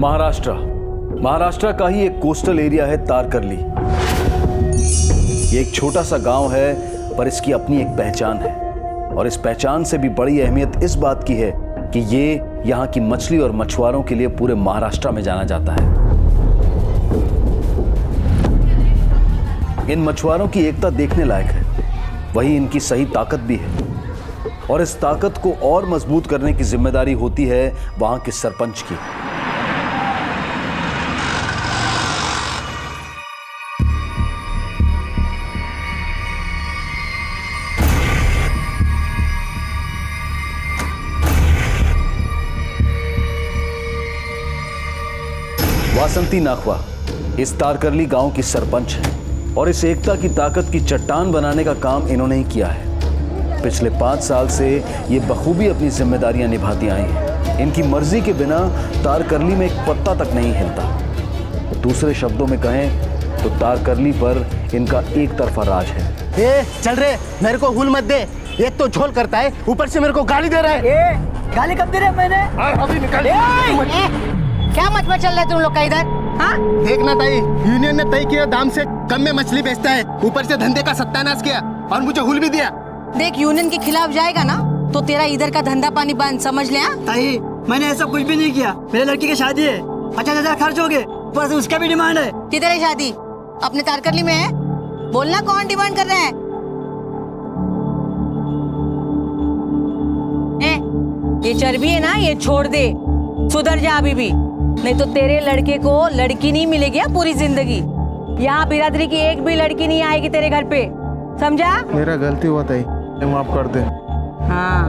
महाराष्ट्र का ही एक coastal area है तारकर्ली। ये एक छोटा सा गांव है, पर इसकी अपनी एक पहचान है। और इस पहचान से भी बड़ी अहमियत इस बात की है कि ये यहाँ की मछली और मछुआरों के लिए पूरे महाराष्ट्र में जाना जाता है। इन मछुआरों की एकता देखने लायक है, वही इनकी सही ताकत भी है। और इस ताकत को और मजबूत करने की जिम्मेदारी होती है वहां के सरपंच की। वासंती नाखवा इस तारकर्ली गांव की सरपंच है और इस एकता की ताकत की चट्टान बनाने का काम इन्होंने ही किया है। पिछले 5 साल से ये बखूबी अपनी जिम्मेदारियां निभाती आई हैं। इनकी मर्जी के बिना तारकर्ली में एक पत्ता तक नहीं हिलता। दूसरे शब्दों में कहें तो तारकर्ली पर इनका एक तरफा राज है। ए, चल रे, मेरे को हुल मत दे। एक तो झोल करता है, ऊपर से मेरे को गाली दे रहा है। गाली कब दे रहे मैंने? अभी निकल। क्या मत चल रहा है तुम लोग का इधर? हाँ? देखना ताई, यूनियन ने तय किया दाम से कम में मछली बेचता है, ऊपर से धंधे का सत्यानाश किया और मुझे हुल भी दिया। देख, यूनियन के खिलाफ जाएगा ना तो तेरा इधर का धंधा पानी बंद, समझ ले। ताई, मैंने ऐसा कुछ भी नहीं किया। मेरे लड़की की शादी है, 50,000 खर्च हो गए, ऊपर से उसका भी डिमांड है। किधर है शादी? अपने तारकर्ली में है? बोलना कौन डिमांड कर रहा है? ये चर्बी है ना, ये छोड़ दे, सुधर जा अभी भी, नहीं तो तेरे लड़के को लड़की नहीं मिलेगी पूरी जिंदगी। यहाँ बिरादरी की एक भी लड़की नहीं आएगी तेरे घर पे, समझा? मेरा गलती हुआ ताई, माफ कर दे। हाँ,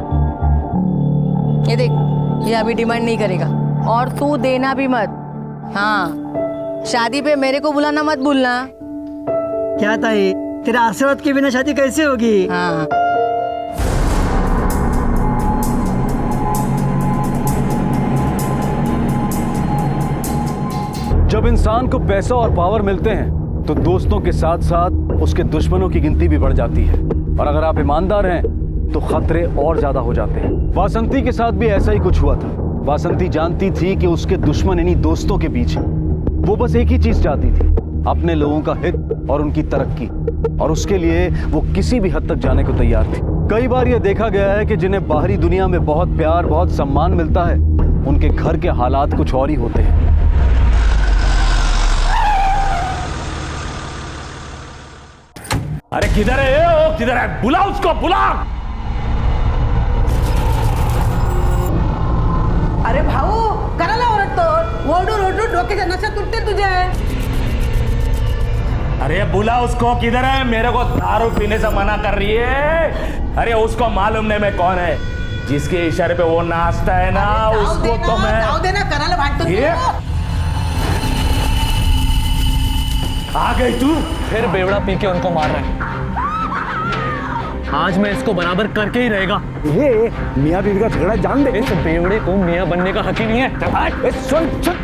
ये देख, ये अभी डिमांड नहीं करेगा और तू देना भी मत। हाँ, शादी पे मेरे को बुलाना मत भूलना। क्या ताई, तेरा आशीर्वाद के बिना शादी कैसे होगी? हाँ। जब इंसान को पैसा और पावर मिलते हैं तो दोस्तों के साथ साथ उसके दुश्मनों की गिनती भी बढ़ जाती है। और अगर आप ईमानदार हैं तो खतरे और ज्यादा हो जाते हैं। वासंती के साथ भी ऐसा ही कुछ हुआ था। वासंती जानती थी कि उसके दुश्मन इन्हीं दोस्तों के बीच हैं। वो बस एक ही चीज चाहती थी, अपने लोगों का हित और उनकी तरक्की, और उसके लिए वो किसी भी हद तक जाने को तैयार थी। कई बार यह देखा गया है कि जिन्हें बाहरी दुनिया में बहुत प्यार, बहुत सम्मान मिलता है, उनके घर के हालात कुछ और ही होते हैं। अरे किधर है वो? किधर है? बुला उसको, बुला। अरे भाऊ, करायला ओरडतो? ओरडून ओरडून डोक्याच्या नशा तुटते तुझे। अरे बुला उसको, किधर है? मेरे को दारू पीने से मना कर रही है। अरे उसको मालूम नहीं मैं कौन है, जिसके इशारे पे वो नाचता है ना, उसको तो मैं जाऊ दे ना, करायला भांडतो। आ गई तू? फिर बेवड़ा पी के उनको मार रहे हैं। आज मैं इसको बराबर करके ही रहेगा। ये मियाँ बीवी का झगड़ा जान दे। इस बेवड़े को मियाँ बनने का हक ही नहीं है। सुन सुन,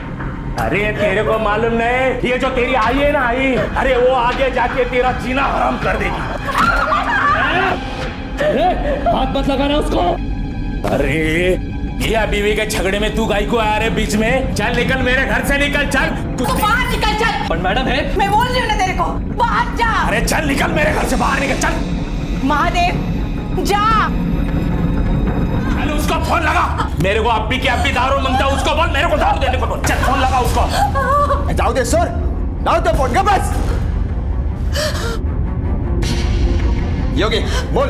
अरे तेरे को मालूम नहीं, ये जो तेरी आई है ना, आई, अरे वो आगे जाके तेरा जीना हराम कर देगी। हाथ मत लगाना उसको। अरे मियाँ बीवी के झगड़े में तू गाय को आ रहे बीच में? चल निकल, मेरे घर से निकल, चल। तू बाहर निकल, चल। पर मैडम है, मैं बोल रही हूँ ना तेरे को, बाहर जा। अरे चल निकल, मेरे घर से बाहर निकल, चल। महादेव, जा। चल उसको फोन लगा। मेरे को अब भी दारू मांगता, उसको बोल मेरे को दारू देने को बोल। चल फोन लगा उसको। जाओ दे सर, जाओ दे फोन का बस। योगी बोल।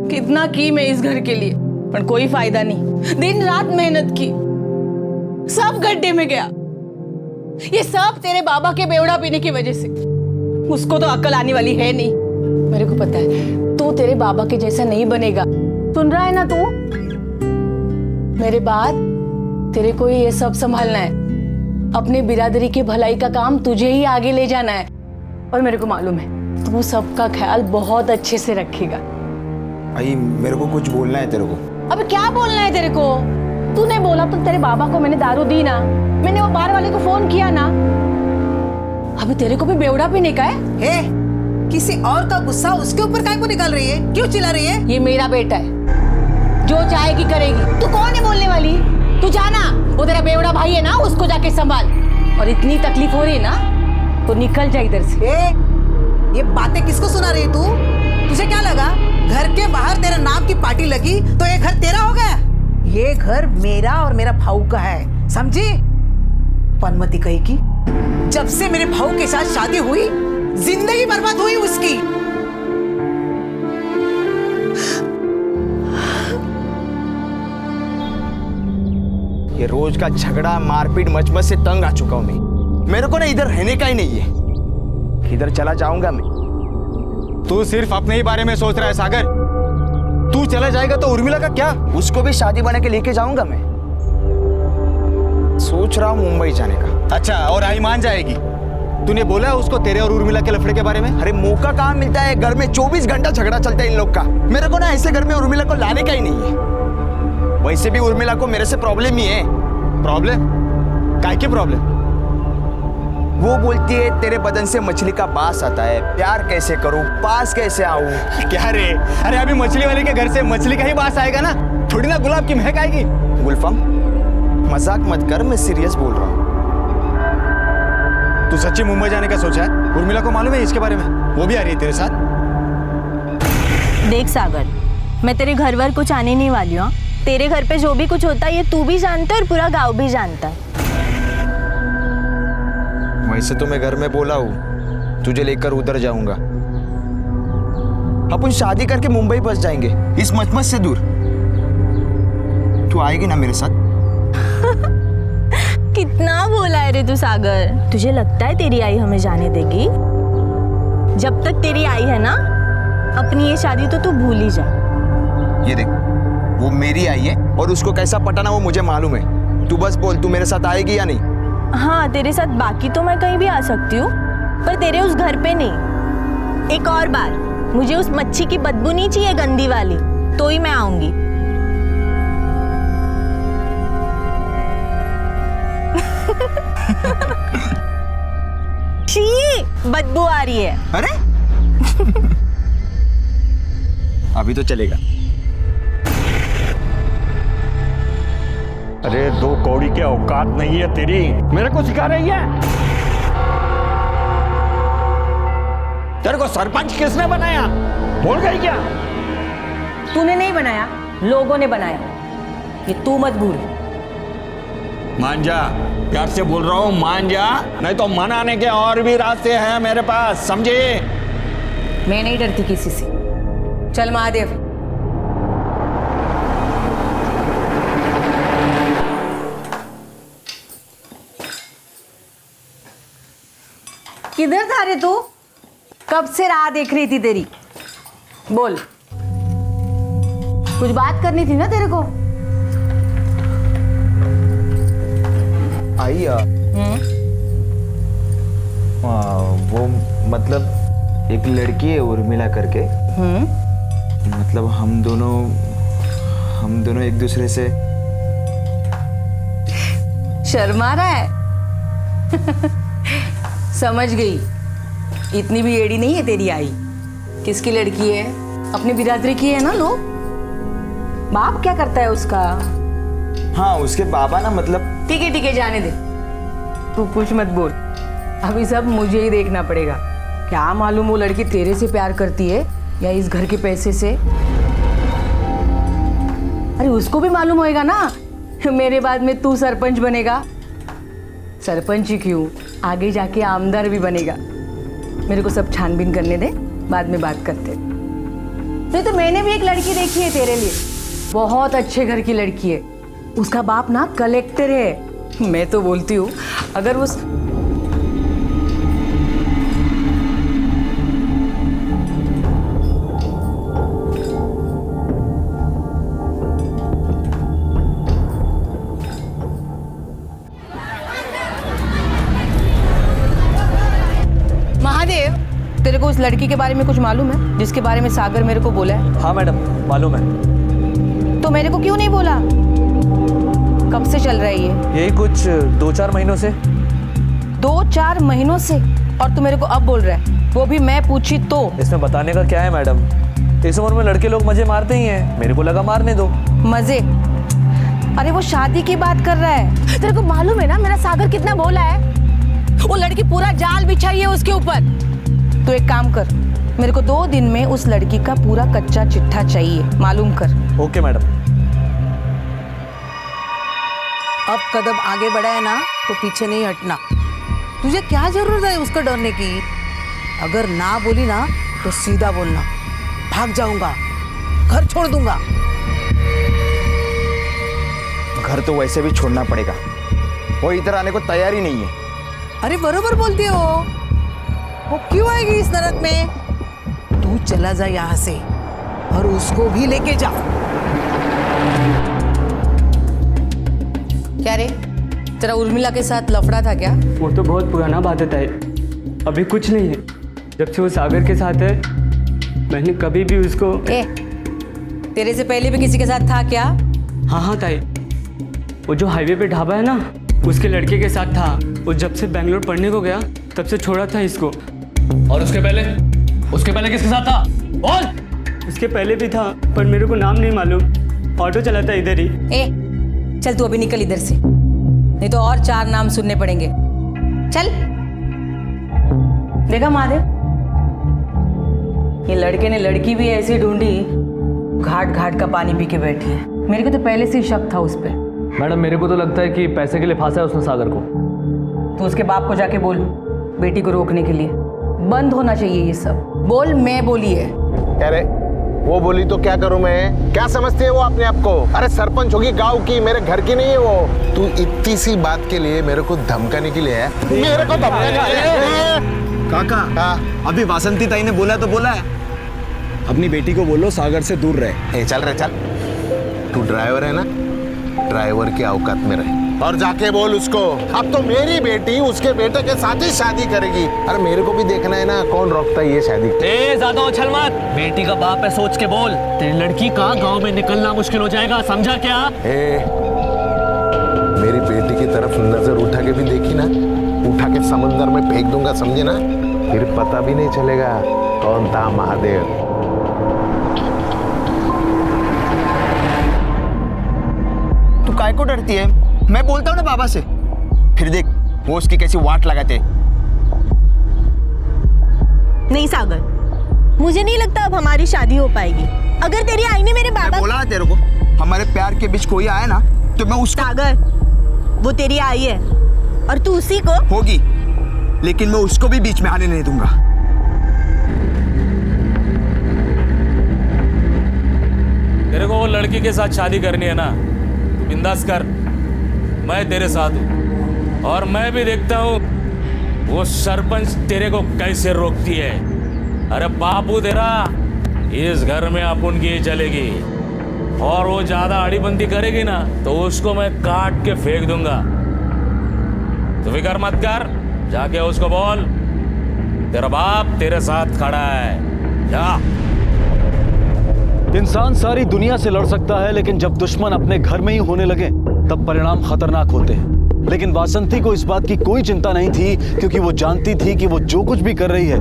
कितना की मैं इस घर के लिए, पर कोई फायदा नहीं। दिन रात मेहनत की, सब गड्ढे में गया। ये सब तेरे बाबा के बेवड़ा पीने की वजह से। उसको तो अक्ल आने वाली है नहीं। मेरे को पता है तू तेरे बाबा के जैसा नहीं बनेगा। सुन रहा है ना तू? मेरे बाद तेरे को ही ये सब संभालना है। अपने बिरादरी की भलाई का काम तुझे ही आगे ले जाना है। और मेरे को मालूम है तू सबका ख्याल बहुत अच्छे से रखेगा। आई, मेरे को कुछ बोलना है तेरे को। अब क्या बोलना है तेरे को? तूने बोला तो तेरे बाबा को मैंने दारू दी ना, मैंने वो बार वाले को फोन किया ना। अभी तेरे को भी बेवड़ा पीने का है? किसी और का गुस्सा उसके ऊपर काहे को निकाल रही है? क्यों चिल्ला रही है? ये मेरा बेटा है, जो चाहेगी करेगी। तू कौन है बोलने वाली? तू जाना, वो तेरा बेवड़ा भाई है ना, उसको जाके संभाल। और इतनी तकलीफ हो रही है ना, तो निकल जा इधर से। ये बातें किसको सुना रही है तू? तुझे क्या लगा घर के बाहर तेरे नाम की पार्टी लगी तो ये घर तेरा हो गया? ये घर मेरा और मेरा भाऊ का है, समझी? पनमती कही की जब से मेरे भाऊ के साथ शादी हुई, जिंदगी बर्बाद हुई उसकी। ये रोज का झगड़ा मारपीट मचमच से तंग आ चुका हूं मैं। मेरे को ना इधर रहने का ही नहीं है, किधर चला जाऊंगा मैं। तू सिर्फ अपने ही बारे में सोच रहा है सागर। तू चला जाएगा तो उर्मिला का क्या? उसको भी शादी बना के लेके जाऊंगा मैं। सोच रहा हूं मुंबई जाने का। अच्छा, और आई मान जाएगी? तूने बोला है उसको तेरे और उर्मिला के लफड़े के बारे में? अरे मौका कहाँ मिलता है, घर में 24 घंटा झगड़ा चलता है इन लोग का। मेरे को ना ऐसे घर में उर्मिला को लाने का ही नहीं है। वैसे भी उर्मिला को मेरे से प्रॉब्लम ही है। प्रॉब्लम? काय की प्रॉब्लम? वो बोलती है तेरे बदन से मछली का बास आता है, प्यार कैसे करूं, पास कैसे आऊं। क्या रे? अरे अभी मछली वाले के घर से मछली का ही बास आएगा ना, थोड़ी ना गुलाब की महक आएगी। गुलफम, मजाक मत कर, मैं सीरियस बोल रहा हूं। तू सच्ची मुंबई जाने का सोचा है? उर्मिला को मालूम है इसके बारे में? वो भी आ रही है तेरे साथ? देख सागर, मैं तेरे घर वर कुछ आने नहीं वाली हूँ। तेरे घर पे जो भी कुछ होता है ये तू भी जानता है और पूरा गांव भी जानता है। वैसे तो मैं घर में बोला हूँ तुझे लेकर उधर जाऊंगा। अपन शादी करके मुंबई बस जाएंगे, इस मचमच से दूर। तू आएगी ना मेरे साथ? कितना बोला है रे तू सागर। तुझे लगता है तेरी आई हमें जाने देगी? जब तक तेरी आई है ना, अपनी ये शादी तो तू भूल ही जा। ये देख, वो मेरी आई है और उसको कैसा पटाना वो मुझे मालूम है। तू बस बोल, तू मेरे साथ आएगी या नहीं? हाँ, तेरे साथ बाकी तो मैं कहीं भी आ सकती हूँ, पर तेरे उस घर पे नहीं। एक और बार, मुझे उस मच्छी की बदबू नहीं चाहिए गंदी वाली, तो ही मैं आऊंगी। शी, बदबू आ रही है। अरे अभी तो चलेगा। अरे दो कौड़ी के औकात नहीं है तेरी, मेरे को सिखा रही है? तेरे को सरपंच किसने बनाया, भूल गई क्या? तूने नहीं बनाया, लोगों ने बनाया। ये तू मत भूल। मान जा, प्यार से बोल रहा हूँ, मान जा, नहीं तो मनाने के और भी रास्ते हैं मेरे पास, समझे? मैं नहीं डरती किसी से। चल महादेव। किधर था रे तू? कब से राह देख रही थी तेरी। बोल, कुछ बात करनी थी ना तेरे को। आई वो मतलब एक लड़की है उर्मिला करके। मतलब हम दोनों एक दूसरे से। शर्मा रहा है? समझ गई, इतनी भी एड़ी नहीं है तेरी आई। किसकी लड़की है? अपनी बिरादरी की है ना। लो, बाप क्या करता है उसका? हाँ, उसके बाबा ना मतलब। ठीक है, जाने दे, तू कुछ मत बोल। अभी सब मुझे ही देखना पड़ेगा। क्या मालूम वो लड़की तेरे से प्यार करती है या इस घर के पैसे से। अरे उसको भी मालूम होएगा ना, मेरे बाद में तू सरपंच बनेगा। सरपंच ही क्यों, आगे जाके आमदार भी बनेगा। मेरे को सब छानबीन करने दे, बाद में बात करते। तो मैंने भी एक लड़की देखी है तेरे लिए, बहुत अच्छे घर की लड़की है। उसका बाप ना कलेक्टर है। मैं तो बोलती हूँ अगर उस महादेव, तेरे को उस लड़की के बारे में कुछ मालूम है जिसके बारे में सागर मेरे को बोला है? हाँ मैडम, मालूम है। तो मेरे को क्यों नहीं बोला? कब से चल रही है? यही कुछ 2-4 महीनों से। 2-4 महीनों से? और तू मेरे को अब बोल रहा है, वो भी मैं पूछी तो? इसमें बताने का क्या है मैडम, इस उम्र में लड़के लोग मजे मारते ही हैं, मेरे को लगा मारने दो। मजे? अरे वो शादी की बात कर रहा है। तेरे को मालूम है ना मेरा सागर कितना भोला है? वो लड़की पूरा जाल बिछाई है उसके ऊपर। तो एक काम कर, मेरे को 2 दिन में उस लड़की का पूरा कच्चा चिट्ठा चाहिए, मालूम कर। Okay madam. अब कदम आगे बढ़ा है ना तो पीछे नहीं हटना। तुझे क्या जरूरत है उसको डरने की? अगर ना बोली ना तो सीधा बोलना, भाग जाऊंगा, घर छोड़ दूंगा। घर तो वैसे भी छोड़ना पड़ेगा, वो इधर आने को तैयार ही नहीं है। अरे बरोबर बोलती हो, वो क्यों आएगी इस नरक में? तू चला जा यहाँ से और उसको भी लेके जा। क्या रे, तेरा उर्मिला के साथ लफड़ा था क्या? वो तो बहुत पुराना बात है ताई, अभी कुछ नहीं है। जब से वो सागर के साथ है, मैंने कभी भी उसको। तेरे से पहले भी किसी के साथ था क्या? हाँ हाँ ताई, वो जो हाईवे पे ढाबा है ना, उसके लड़के के साथ था। वो जब से बेंगलोर पढ़ने को गया तब से छोड़ा था इसको। और उसके पहले किसके साथ था? बोल। उसके पहले भी था, पर मेरे को नाम नहीं मालूम। ऑटो चलाता इधर ही। चल तू अभी निकल इधर से, नहीं तो और 4 नाम सुनने पड़ेंगे। चल। देखा महादेव, ये लड़के ने लड़की भी ऐसी ढूंढी, घाट घाट का पानी पी के बैठी है। मेरे को तो पहले से ही शक था उस पर। मैडम मेरे को तो लगता है कि पैसे के लिए फांसा है उसने सागर को। तो उसके बाप को जाके बोल, बेटी को रोकने के लिए। बंद होना चाहिए ये सब। बोल, मैं बोली है। अरे वो बोली तो क्या करूं मैं? क्या समझती है वो अपने आप को? अरे सरपंच होगी गांव की, मेरे घर की नहीं है वो। तू इतनी सी बात के लिए मेरे को धमकाने के लिए है? मेरे को धमकाने के लिए? काका, अभी वासंती ताई ने बोला तो बोला है, अपनी बेटी को बोलो सागर से दूर रहे। चल रहे चल, तू ड्राइवर है ना, ड्राइवर की औकात में रहे और जाके बोल उसको, अब तो मेरी बेटी उसके बेटे के साथ ही शादी करेगी। अरे मेरे को भी देखना है ना, कौन रोकता है ये शादी? ज्यादा उछल मत, बेटी का बाप है, सोच के बोल। तेरी लड़की का गांव में निकलना मुश्किल हो जाएगा, समझा क्या? मेरी बेटी की तरफ नजर उठा के भी देखी ना, उठा के समंदर में फेंक दूंगा, समझे ना? फिर पता भी नहीं चलेगा कौन था महादेव। तू काय को डरती है? मैं बोलता हूँ ना बाबा से, फिर देख वो उसकी कैसी वाट लगाते। नहीं सागर, मुझे नहीं लगता अब हमारी शादी हो पाएगी। अगर तेरी आई ने मेरे मैं बाबा। बोला ना तेरे को, हमारे प्यार के बीच कोई आया ना तो मैं उसका। सागर, वो तेरी आई है और तू उसी को। होगी, लेकिन मैं उसको भी बीच में आने नहीं दूंगा। तेरे को वो लड़की के साथ शादी करनी है ना, तो बिंदास कर, मैं तेरे साथ हूं। और मैं भी देखता हूं वो सरपंच तेरे को कैसे रोकती है। अरे बापू तेरा इस घर में अपन की चलेगी, और वो ज्यादा आड़ीबंदी करेगी ना तो उसको मैं काट के फेंक दूंगा। तो फिक्र मत कर, जाके उसको बोल तेरा बाप तेरे साथ खड़ा है। जा। इंसान सारी दुनिया से लड़ सकता है, लेकिन जब दुश्मन अपने घर में ही होने लगे तब परिणाम खतरनाक होते हैं। लेकिन वासंती को इस बात की कोई चिंता नहीं थी, क्योंकि वो जानती थी कि वो जो कुछ भी कर रही है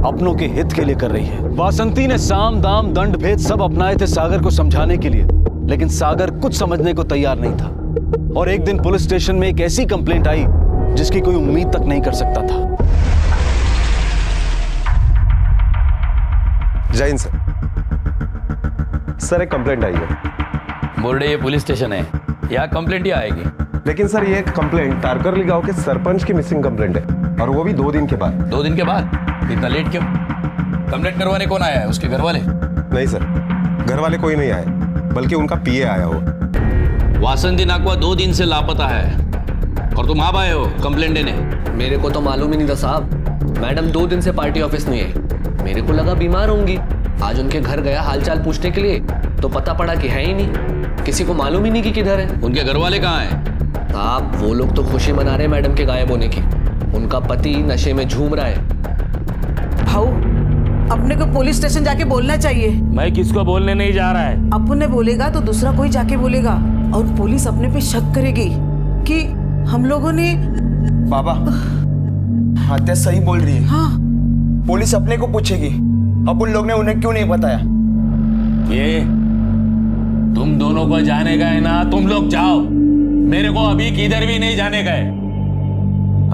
अपनों के हित के लिए कर रही है। वासंती ने साम दाम दंड भेद सब अपनाए थे सागर को समझाने के लिए, लेकिन सागर कुछ समझने को तैयार नहीं था। और एक दिन पुलिस स्टेशन में एक ऐसी कंप्लेंट आई जिसकी कोई उम्मीद तक नहीं कर सकता था। जय हिंद सर, एक कंप्लेंट आई है। बोल रहे ये पुलिस स्टेशन है, यहाँ कंप्लेंट ही आएगी। लेकिन सर ये कंप्लेंट तारकरली गांव के सरपंच की मिसिंग कंप्लेंट है, और वो भी 2 दिन के बाद। 2 दिन के बाद? इतना लेट क्यों? कंप्लेंट करवाने कौन आया है? उसके घर वाले? नहीं सर, घर वाले कोई नहीं आए, बल्कि उनका पीए आया हो। वासंती नाकवा 2 दिन से लापता है और तुम आप आए हो कंप्लेंट देने? मेरे को तो मालूम ही नहीं था साहब। मैडम 2 दिन से पार्टी ऑफिस नहीं है, मेरे को लगा बीमार होंगी। आज उनके घर गया हालचाल पूछने के लिए, तो पता पड़ा कि है ही नहीं, किसी को मालूम ही नहीं कि किधर है। उनके घर वाले कहाँ हैं? साहब वो लोग तो खुशी मना रहे मैडम के गायब होने की। उनका पति नशे में झूम रहा है। भाऊ, अपने को पुलिस स्टेशन जाके बोलना चाहिए। मैं किसको बोलने नहीं जा रहा है। अपन ने बोलेगा तो दूसरा कोई जाके बोलेगा, और पुलिस अपने पे शक करेगी कि हम लोगों ने। बाबा, आत्या सही बोल रही है। हाँ पुलिस अपने को पूछेगी अब उन लोग ने उन्हें क्यों नहीं बताया। ये तुम दोनों को जाने का है ना, तुम लोग जाओ, मेरे को अभी किधर भी नहीं जाने का है।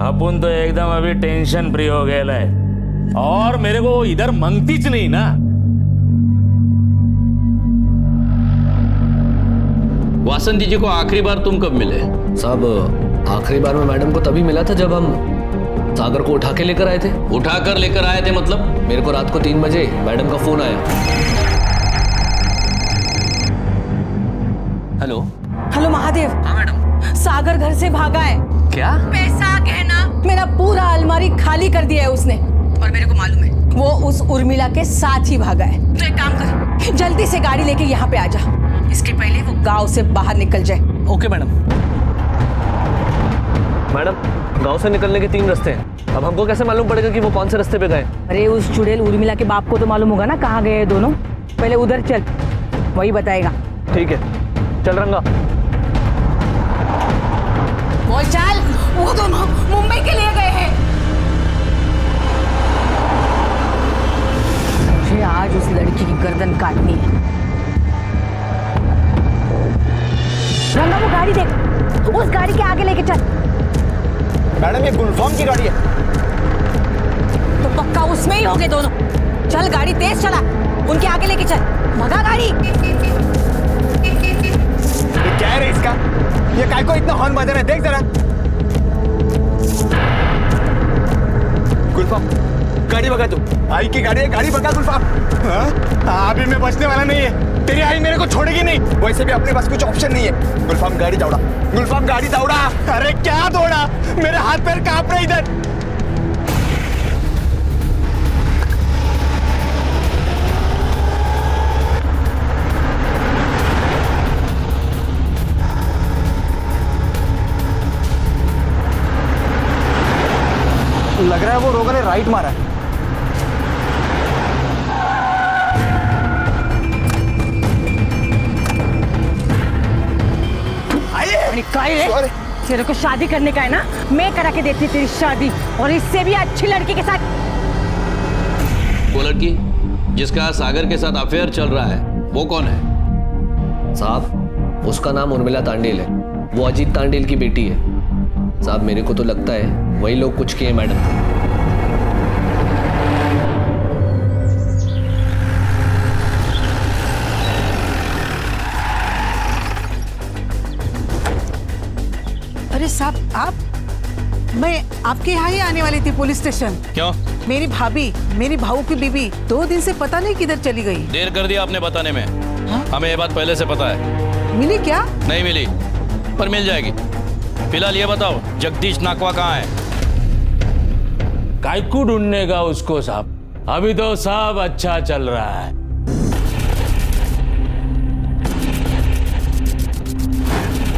अपन तो एकदम अभी टेंशन फ्री हो गए है और मेरे को इधर मंगतीच नहीं ना। वासंती जी को आखिरी बार तुम कब मिले? साहब आखिरी बार में मैडम को तभी मिला था जब हम सागर को उठा के लेकर आए थे। उठा कर लेकर आए थे मतलब? मेरे को रात को 3 बजे मैडम का फोन आया। हेलो। हेलो महादेव। हाँ मैडम। सागर घर से भागा है। क्या? पैसा गहना मेरा पूरा अलमारी खाली कर दिया है उसने, और मेरे को मालूम है वो उस उर्मिला के साथ ही भागा है। तो एक काम कर, जल्दी से गाड़ी लेके यहाँ पे आ जा, इसके पहले वो गांव से बाहर निकल जाए। Okay madam. मैडम गांव से निकलने के 3 रास्ते हैं, अब हमको कैसे मालूम पड़ेगा कि वो कौन से रास्ते पे गए? अरे उस चुड़ैल उर्मिला के बाप को तो मालूम होगा ना कहाँ गए दोनों, पहले उधर चल, वही बताएगा। ठीक है चल रंगा। बोल चल, वो दोनों मुंबई के लिए गए हैं। मुझे आज उस लड़की की गर्दन काटनी है। रंगा वो गाड़ी देख, उस गाड़ी के आगे लेके चल। मैडम ये गुलफाम की गाड़ी है। तो पक्का उसमें ही होंगे दोनों। चल गाड़ी तेज चला, उनके आगे लेके चल, भगा गाड़ी। ये क्या है इसका? ये काय को इतना हॉर्न बजा रहा है, देख जरा। गुलफाम गाड़ी भगा तू, आई की गाड़ी है, गाड़ी भगा गुलफाम। हाँ? अभी मैं बचने वाला नहीं है, तेरी आई मेरे को छोड़ेगी नहीं। वैसे भी अपने पास कुछ ऑप्शन नहीं है। गुलफाम गाड़ी दौड़ा, गुलफाम गाड़ी दौड़ा। अरे क्या दौड़ा, मेरे हाथ पैर कांप रहे इधर। लग रहा है वो रोगा ने राइट मारा है। अरे तेरे को शादी करने का है ना, मैं करा के देती तेरी शादी, और इससे भी अच्छी लड़की के साथ। वो लड़की जिसका सागर के साथ अफेयर चल रहा है वो कौन है? साहब उसका नाम उर्मिला तांडेल है, वो अजीत तांडेल की बेटी है। साहब मेरे को तो लगता है वही लोग कुछ किए मैडम को। अरे साहब आप, मैं आपके यहाँ ही आने वाली थी पुलिस स्टेशन। क्यों? मेरी भाभी, मेरी भाऊ की बीबी 2 दिन से पता नहीं किधर चली गई। देर कर दिया आपने बताने में। हाँ? हमें ये बात पहले से पता है। मिली क्या? नहीं मिली, पर मिल जाएगी। फिलहाल ये बताओ जगदीश नाकवा कहाँ है? कायकू ढूंढने का उसको साहब, अभी तो सब अच्छा चल रहा है।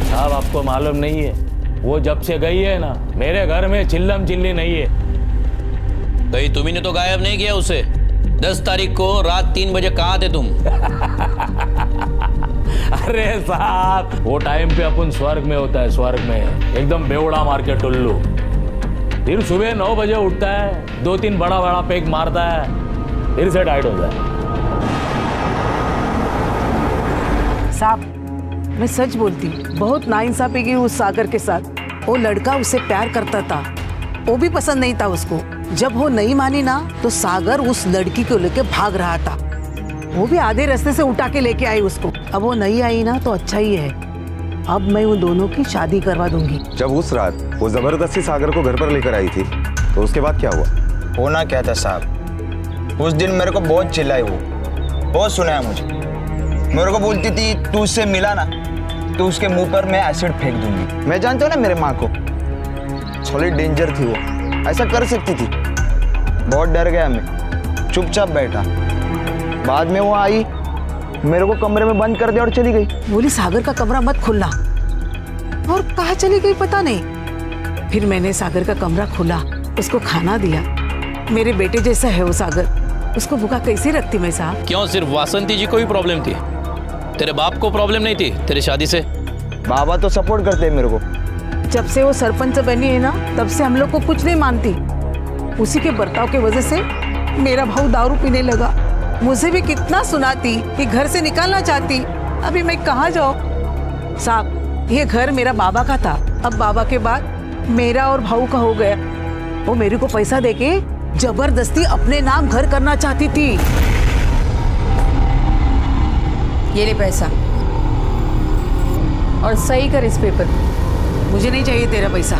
साहब आपको मालूम नहीं है, वो जब से गई है ना, मेरे घर में चिल्लम चिल्ली नहीं है। कहीं तुम्ही ने तो गायब नहीं किया उसे? 10 तारीख को रात 3 बजे कहाँ थे तुम? अरे साहब वो टाइम पे अपन स्वर्ग में होता है, स्वर्ग में एकदम बेवड़ा मार के टुल्लू। फिर सुबह 9 बजे उठता है, 2-3 बड़ा बड़ा पेग मारता है, फिर से टाइट हो जाए। साहब मैं सच बोलती हूँ, बहुत नाइंसाफी की उस सागर के साथ। वो लड़का उससे प्यार करता था, वो भी पसंद नहीं था उसको। जब वो नहीं मानी ना तो सागर उस लड़की को लेके भाग रहा था। वो भी आधे रास्ते से उठा के लेके आई उसको। अब वो नहीं आई ना तो अच्छा ही है। अब मैं उन दोनों की शादी करवा दूंगी। जब उस रात वो जबरदस्ती सागर को घर पर लेकर आई थी तो उसके बाद क्या हुआ? होना क्या था साहब, उस दिन मेरे को बहुत चिल्लाई, वो बहुत सुनाया मुझे। मेरे को बोलती थी तू उससे मिला ना तो उसके मुंह पर मैं एसिड फेंक दूंगी। मैं जानता हूँ ना मेरे माँ को, सॉलिड डेंजर थी वो, ऐसा कर सकती थी। बहुत डर गया मैं, चुपचाप बैठा। बाद में वो आई, मेरे को कमरे में बंद कर दिया और चली गई। बोली सागर का कमरा मत खोलना, और कहाँ चली गई पता नहीं। फिर मैंने सागर का कमरा खोला, उसको खाना दिया। मेरे बेटे जैसा है वो सागर, उसको भूखा कैसे रखती मैं साहब? क्यों सिर्फ वासंती जी को ही प्रॉब्लम थी? तेरे बाप को प्रॉब्लम नहीं थी तेरी शादी से? बाबा तो सपोर्ट करते हैं मेरे को। जब से वो सरपंच बनी है ना, तब से हम लोग को कुछ नहीं मानती। उसी के बर्ताव की वजह से मेरा भाऊ दारू पीने लगा। मुझे भी कितना सुनाती कि घर से निकालना चाहती, अभी मैं कहाँ जाऊँ। साहब, ये घर मेरा बाबा का था, अब बाबा के बाद मेरा और भाऊ का हो गया। वो मेरे को पैसा देके जबरदस्ती अपने नाम घर करना चाहती थी। ये ले पैसा और सही कर इस पेपर। मुझे नहीं चाहिए तेरा पैसा।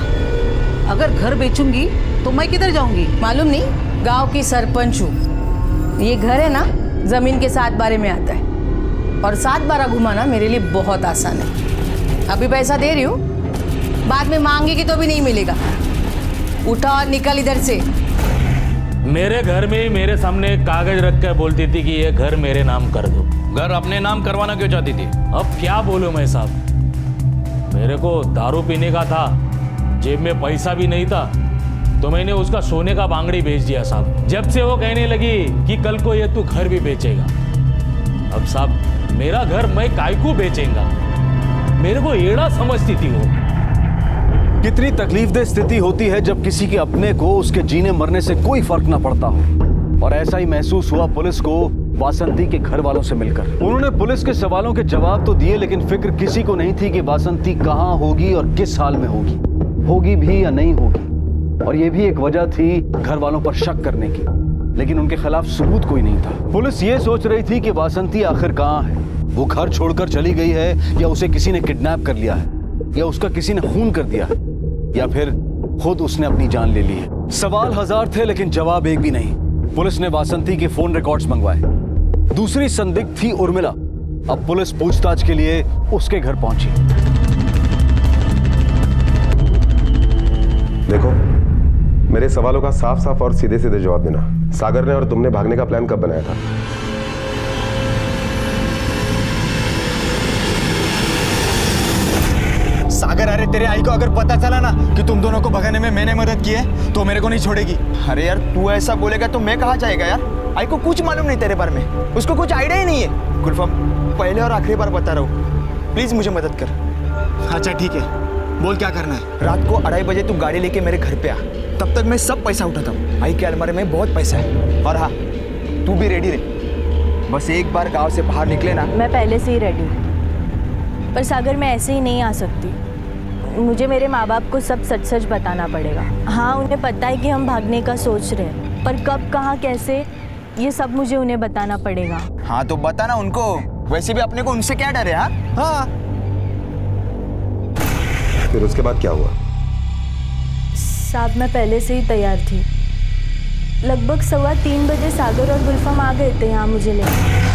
अगर घर बेचूंगी तो मैं किधर जाऊंगी? मालूम नहीं, गांव की सरपंच हूँ। ये घर है ना, जमीन के 7 बारे में आता है और 7 बारा घुमाना मेरे लिए बहुत आसान है। अभी पैसा दे रही हूँ, बाद में मांगेगी तो भी नहीं मिलेगा। उठा और निकल इधर से। मेरे घर में ही मेरे सामने कागज रख कर बोलती थी कि ये घर मेरे नाम कर दो। घर अपने नाम करवाना क्यों चाहती थी? अब क्या बोलूं मैं साहब, मेरे को दारू पीने का था, जेब में पैसा भी नहीं था, तो मैंने उसका सोने का बांगड़ी बेच दिया साहब। जब से वो कहने लगी कि कल को ये तू घर भी बेचेगा, अब साहब मेरा घर मैं काय को बेचेंगा? मेरे को एड़ा समझती थी वो। कितनी तकलीफदेह स्थिति होती है जब किसी के अपने को उसके जीने मरने से कोई फर्क ना पड़ता हो। और ऐसा ही महसूस हुआ पुलिस को वासंती के घर वालों से मिलकर। उन्होंने पुलिस के सवालों के जवाब तो दिए, लेकिन फिक्र किसी को नहीं थी कि वासंती कहाँ होगी और किस हाल में होगी भी या नहीं होगी। और ये भी एक वजह थी घर वालों पर शक करने की, लेकिन उनके खिलाफ सबूत कोई नहीं था। पुलिस ये सोच रही थी कि वासंती आखिर कहाँ है, वो घर छोड़कर चली गई है या उसे किसी ने किडनैप कर लिया है, या उसका किसी ने खून कर दिया है, या फिर खुद उसने अपनी जान ले ली है। सवाल 1000 थे लेकिन जवाब एक भी नहीं। पुलिस ने वासंती के फोन रिकॉर्ड्स मंगवाए। दूसरी संदिग्ध थी उर्मिला। अब पुलिस पूछताछ के लिए उसके घर पहुंची। देखो, मेरे सवालों का साफ साफ और सीधे सीधे जवाब देना। सागर ने और तुमने भागने का प्लान कब बनाया था? सागर, अरे तेरे आई को अगर पता चला ना कि तुम दोनों को भगाने में मैंने मदद की है तो मेरे को नहीं छोड़ेगी। अरे यार, तू ऐसा बोलेगा तो मैं कहाँ जाएगा यार? आई को कुछ मालूम नहीं तेरे बारे में, उसको कुछ आइडिया ही नहीं है। गुलफाम, पहले और आखिरी बार बता रहा हूँ, प्लीज मुझे मदद कर। अच्छा ठीक है, बोल क्या करना है। रात को 2:30 बजे तू गाड़ी लेके मेरे घर पे आ, तब तक मैं सब पैसा उठाता हूँ। आई के अलमारी में बहुत पैसा है। और हाँ, तू भी रेडी रहे, बस एक बार गाँव से बाहर निकले ना। मैं पहले से ही रेडी हूँ, पर सागर मैं ऐसे ही नहीं आ सकती। मुझे मेरे माँ बाप को सब सच सच बताना पड़ेगा। हाँ, उन्हें पता है कि हम भागने का सोच रहे हैं, पर कब, कहाँ, कैसे, ये सब मुझे उन्हें बताना पड़ेगा। हाँ तो बताना उनको, वैसे भी अपने को उनसे क्या डर है। हाँ, फिर उसके बाद क्या हुआ? साहब, मैं पहले से ही तैयार थी। लगभग 3:15 बजे सागर और गुलफाम आ गए थे यहाँ मुझे लेने।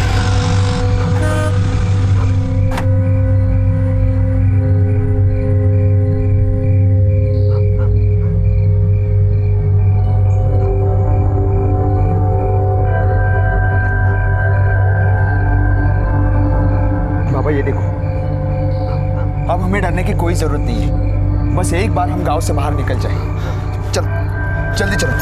ये देखो, अब हमें डरने की कोई जरूरत नहीं है। बस एक बार हम गांव से बाहर निकल जाए। चल, जल्दी चलो।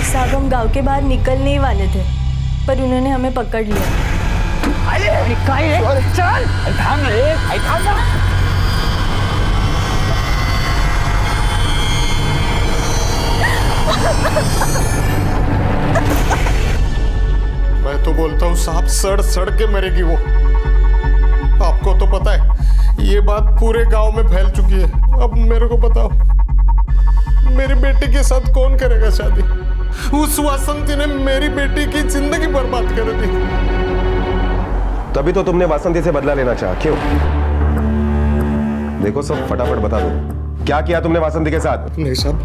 साहब, हम गांव के बाहर निकलने ही वाले थे, पर उन्होंने हमें पकड़ लिया। चल, थाम रे, थाम ना। मैं तो बोलता हूँ साहब, सड़ सड़ के मरेगी वो। आपको तो पता है ये बात पूरे गांव में फैल चुकी है। अब मेरे को बताओ, मेरी बेटी के साथ कौन करेगा शादी? उस वासंती ने मेरी बेटी की जिंदगी बर्बाद कर दी। तभी तो तुमने वासंती से बदला लेना चाहा, क्यों? देखो, सब फटाफट बता दो, क्या किया तुमने वासंती के साथ? नहीं साहब,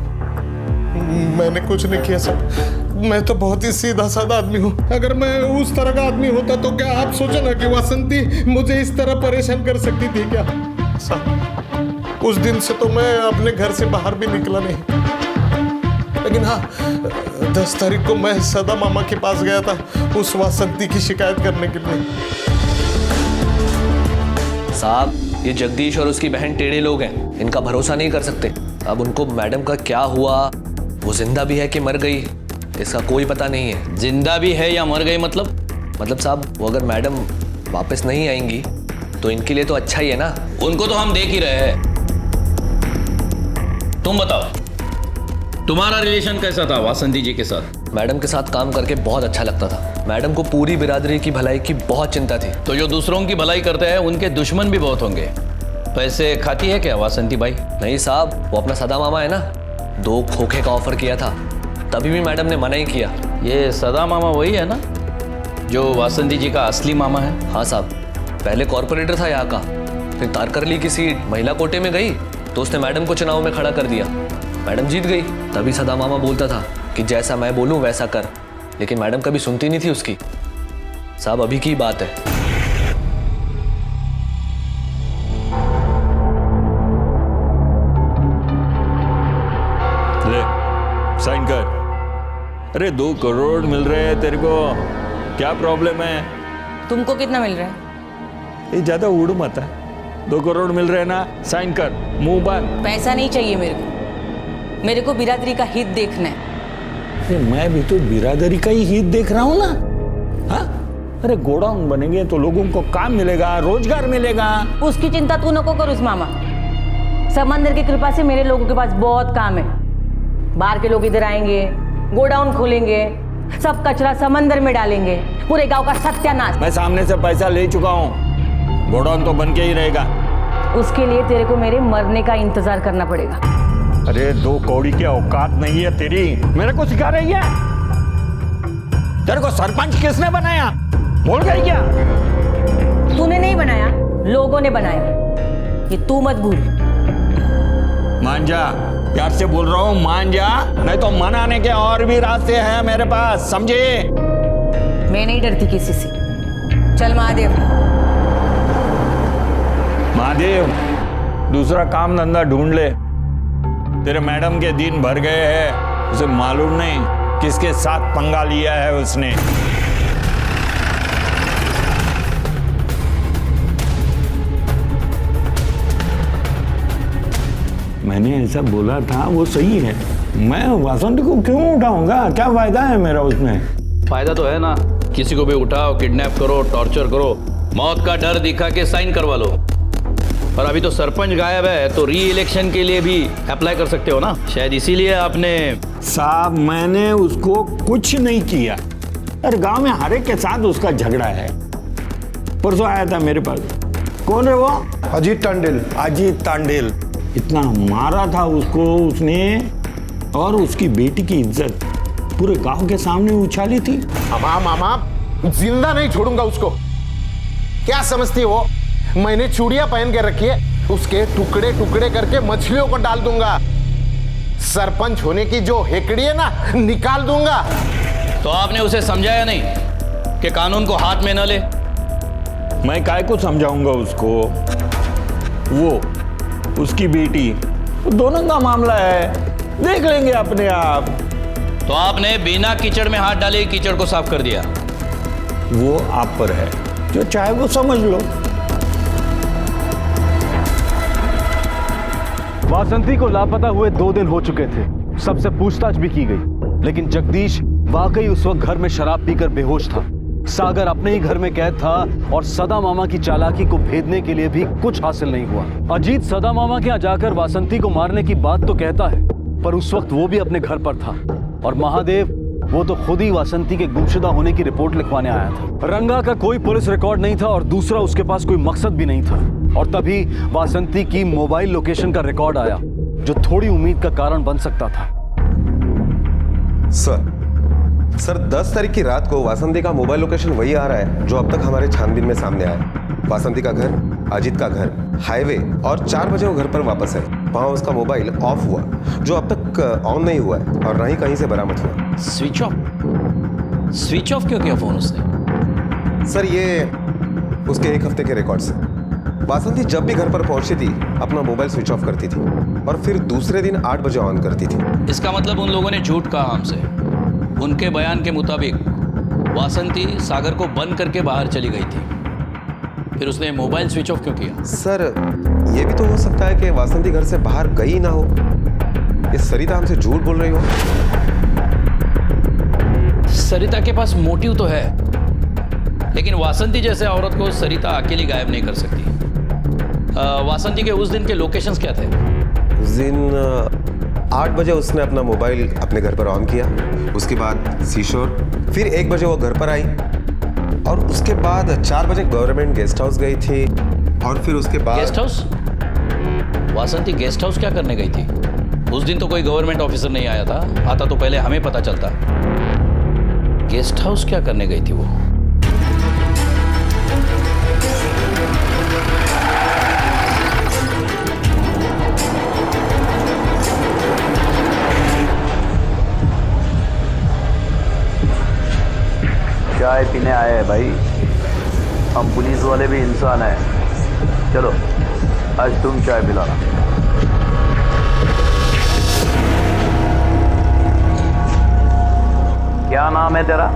मैंने कुछ नहीं किया साहब। मैं तो बहुत ही सीधा साधा आदमी हूँ। अगर मैं उस तरह का आदमी होता तो क्या आप सोचो ना कि वासंती मुझे इस तरह परेशान कर सकती थी क्या? साहब, उस दिन से तो मैं अपने घर से बाहर भी निकला नहीं। लेकिन हाँ, 10 तारीख को मैं सदा मामा के पास गया था उस वासंती की शिकायत करने के लिए। साहब, ये जगदीश और उसकी बहन टेढ़े लोग हैं, इनका भरोसा नहीं कर सकते। अब उनको मैडम का क्या हुआ, वो जिंदा भी है कि मर गई, इसका कोई पता नहीं है। जिंदा भी है या मर गई मतलब? मतलब साहब, वो अगर मैडम वापस नहीं आएंगी तो इनके लिए तो अच्छा ही है ना। उनको तो हम देख ही रहे हैं। तुम बताओ, तुम्हारा रिलेशन कैसा था वासंती जी के साथ? मैडम के साथ काम करके बहुत अच्छा लगता था। मैडम को पूरी बिरादरी की भलाई की बहुत चिंता थी। तो जो दूसरों की भलाई करते हैं उनके दुश्मन भी बहुत होंगे। पैसे खाती है क्या वासंती बाई? नहीं साहब, वो अपना सदा मामा है ना, 2 खोखे का ऑफर किया था, तभी भी मैडम ने मना ही किया। ये सदा मामा वही है ना जो वासंती जी का असली मामा है? हाँ साहब, पहले कॉर्पोरेटर था यहाँ का, फिर तारकरली की सीट महिला कोटे में गई तो उसने मैडम को चुनाव में खड़ा कर दिया। मैडम जीत गई, तभी सदा मामा बोलता था कि जैसा मैं बोलूँ वैसा कर, लेकिन मैडम कभी सुनती नहीं थी उसकी। साहब, अभी की बात है। ले साइन कर। अरे 2 करोड़ मिल रहे हैं तेरे को, क्या प्रॉब्लम है? तुमको कितना मिल रहा है? ये ज्यादा उड़ मत है। 2 करोड़ मिल रहे हैं ना, साइन कर, मुंह बंद। पैसा नहीं चाहिए मेरे को बिरादरी का हित देखना है। अरे मैं भी तो बिरादरी का ही हित देख रहा हूँ ना। हाँ, अरे गोडाउन बनेंगे तो लोगों को काम मिलेगा, रोजगार मिलेगा। उसकी चिंता तू नको कर उस मामा। समंदर की कृपा से मेरे लोगों के पास बहुत काम है। बाहर के लोग इधर आएंगे, गोडाउन खोलेंगे, सब कचरा समंदर में डालेंगे, पूरे गांव का सत्यानाश। मैं सामने से पैसा ले चुका हूँ, गोडाउन तो बन के ही रहेगा। उसके लिए तेरे को मेरे मरने का इंतजार करना पड़ेगा। अरे 2 कौड़ी की औकात नहीं है तेरी, मेरे को सिखा रही है? तेरे को सरपंच किसने बनाया, भूल गई क्या? तूने नहीं बनाया, लोगों ने बनाया, ये तू मत भूल। मान जा, प्यार से बोल रहा हूँ, मान जा, नहीं तो मनाने के और भी रास्ते हैं मेरे पास, समझे? मैं नहीं डरती किसी से। चल महादेव। महादेव, दूसरा काम धंधा ढूंढ ले। तेरे मैडम के दिन भर गए हैं, उसे मालूम नहीं किसके साथ पंगा लिया है उसने। मैंने ऐसा बोला था, वो सही है। मैं वासंती को क्यों उठाऊंगा, क्या फायदा है मेरा उसमें? फायदा तो है ना, किसी को भी उठाओ, किडनैप करो, टॉर्चर करो, मौत का डर दिखा के साइन करवा लो। और अभी तो सरपंच गायब है, तो री इलेक्शन के लिए भी अप्लाई कर सकते हो ना, शायद इसीलिए आपने। साहब, मैंने उसको कुछ नहीं किया। अरे गांव में हर एक के साथ उसका झगड़ा है। परसों आया था मेरे पास। कौन है वो? अजीत टांडेल। अजीत टांडेल। इतना मारा था उसको उसने, और उसकी बेटी की इज्जत पूरे गांव के सामने उछाली थी। मामा, जिंदा नहीं छोड़ूंगा उसको। क्या समझती हो, मैंने चूड़ियां पहन के रखी है, उसके टुकड़े टुकड़े करके मछलियों को डाल दूंगा। सरपंच होने की जो हेकड़ी है ना, निकाल दूंगा। तो आपने उसे समझाया नहीं कि कानून को हाथ में न ले? मैं काय को समझाऊंगा उसको? वो उसकी बेटी, दोनों का मामला है, देख लेंगे अपने आप। तो आपने बिना कीचड़ में हाथ डाले कीचड़ को साफ कर दिया। वो आप पर है, जो चाहे वो समझ लो। वासंती को लापता हुए 2 दिन हो चुके थे। सबसे पूछताछ भी की गई, लेकिन जगदीश वाकई उस वक्त घर में शराब पीकर बेहोश था। सागर अपने ही घर में कैद था और सदा मामा की चालाकी को भेदने के लिए भी कुछ हासिल नहीं हुआ। अजीत सदा मामा के यहाँ जाकर वासंती को मारने की बात तो कहता है, पर उस वक्त वो भी अपने घर पर था। और महादेव, वो तो खुद ही वासंती के गुमशुदा होने की रिपोर्ट लिखवाने आया था। रंगा का कोई पुलिस रिकॉर्ड नहीं था और दूसरा उसके पास कोई मकसद भी नहीं था। और तभी वासंती की मोबाइल लोकेशन का रिकॉर्ड आया, जो थोड़ी उम्मीद का कारण बन सकता था। सर 10 तारीख की रात को वासंती का मोबाइल लोकेशन वही आ रहा है जो अब तक हमारे छानबीन में सामने आया। वासंती का घर, अजीत का घर, हाईवे, और 4 बजे वो घर पर वापस है। वहां उसका मोबाइल ऑफ हुआ, जो अब तक ऑन नहीं हुआ है और ना ही कहीं से बरामद हुआ। स्विच ऑफ क्यों किया फोन उसने? सर, ये उसके 1 हफ्ते के रिकॉर्ड से। वासंती जब भी घर पर पहुंचती थी अपना मोबाइल स्विच ऑफ करती थी और फिर दूसरे दिन 8 बजे ऑन करती थी। इसका मतलब उन लोगों ने झूठ कहा हमसे। उनके बयान के मुताबिक वासंती सागर को बंद करके बाहर चली गई थी, फिर उसने मोबाइल स्विच ऑफ क्यों किया? सर, ये भी तो हो सकता है कि वासंती घर से बाहर गई ना हो। ये सरिता हमसे झूठ बोल रही हो। सरिता के पास मोटिव तो है, लेकिन वासंती जैसे औरत को सरिता अकेली गायब नहीं कर सकती। वासंती के उस दिन के लोकेशंस क्या थे? उस दिन 8 बजे उसने अपना मोबाइल अपने घर पर ऑन किया, उसके बाद सीशोर, फिर 1 बजे वो घर पर आई और उसके बाद 4 बजे गवर्नमेंट गेस्ट हाउस गई थी और फिर उसके बाद गेस्ट हाउस? वासंती गेस्ट हाउस क्या करने गई थी? उस दिन तो कोई गवर्नमेंट ऑफिसर नहीं आया था, आता तो पहले हमें पता चलता। गेस्ट हाउस क्या करने गई थी वो? चाय पीने आए हैं भाई, हम पुलिस वाले भी इंसान हैं। चलो आज तुम चाय पिलाना। क्या नाम है तेरा?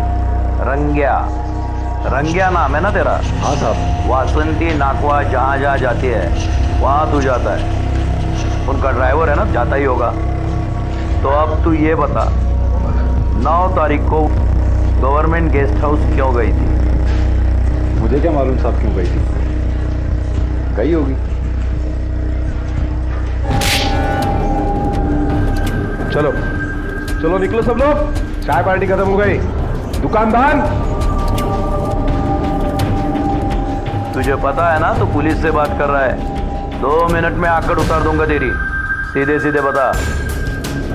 रंग्या। रंग्या नाम है ना तेरा? हाँ साहब। वासंती नाकवा जहाँ जहाँ जाती है वहाँ तू जाता है, उनका ड्राइवर है ना, जाता ही होगा। तो अब तू ये बता, 9 तारीख को गवर्नमेंट गेस्ट हाउस क्यों गई थी? मुझे क्या मालूम साहब क्यों गई थी, गई होगी। चलो चलो निकलो सब लोग, चाय पार्टी खत्म हो गई, दुकानदार। तुझे पता है ना तू पुलिस से बात कर रहा है, 2 मिनट में आकड़ उतार दूंगा तेरी। सीधे सीधे बता,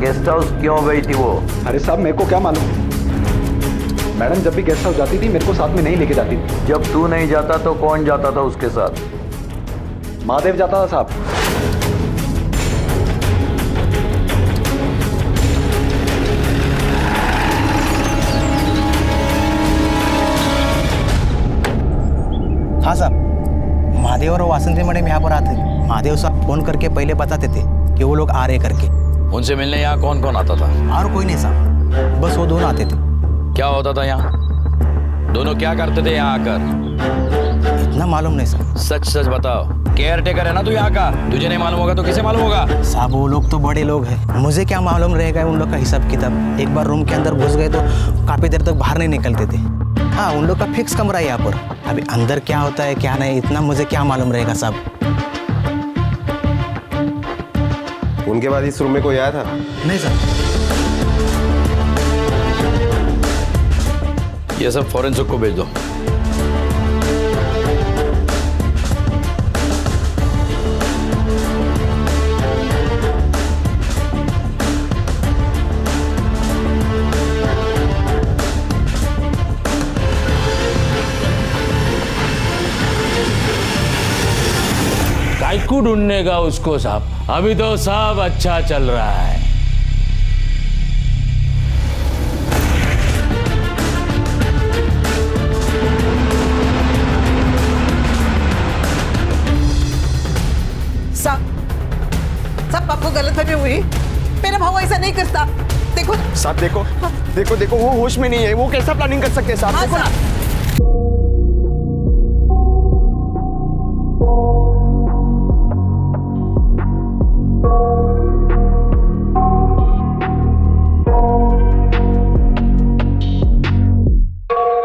गेस्ट हाउस क्यों गई थी वो? अरे साहब मेरे को क्या मालूम, मैडम जब भी गेस्ट हाउस जाती थी मेरे को साथ में नहीं लेके जाती थी। जब तू नहीं जाता तो कौन जाता था उसके साथ? महादेव जाता था साहब। हाँ साहब, महादेव और वासंती मैडम यहाँ पर आते थे। महादेव साहब फोन करके पहले बताते थे कि वो लोग आ रहे करके। उनसे मिलने यहाँ कौन कौन आता था? और कोई नहीं साहब, बस वो दोनों आते थे। क्या होता था यहाँ? दोनों क्या करते थे यहाँ आकर? इतना मालूम नहीं साहब। सच सच बताओ, केयर टेकर है ना तू यहाँ का, तुझे नहीं मालूम होगा तो किसे मालूम होगा? साहब वो लोग तो बड़े लोग हैं, मुझे क्या मालूम रहेगा उन लोग का हिसाब किताब। एक बार रूम के अंदर घुस गए तो काफी देर तक बाहर नहीं निकलते थे। हाँ उन लोग का फिक्स कमरा है यहाँ पर, अभी अंदर क्या होता है क्या नहीं इतना मुझे क्या मालूम रहेगा साहब। उनके बाद इस रूम में कोई आया था? नहीं साहब। ये सब फॉरेंसिक को भेज दो। काइकू ढूंढने का उसको साहब, अभी तो सब अच्छा चल रहा है। सब आपको गलतफहमी हुई, मेरा भाव ऐसा नहीं करता। देखो साहब, देखो देखो देखो वो होश में नहीं है, वो कैसा प्लानिंग कर सकते हैं साहब? हाँ, देखो ना।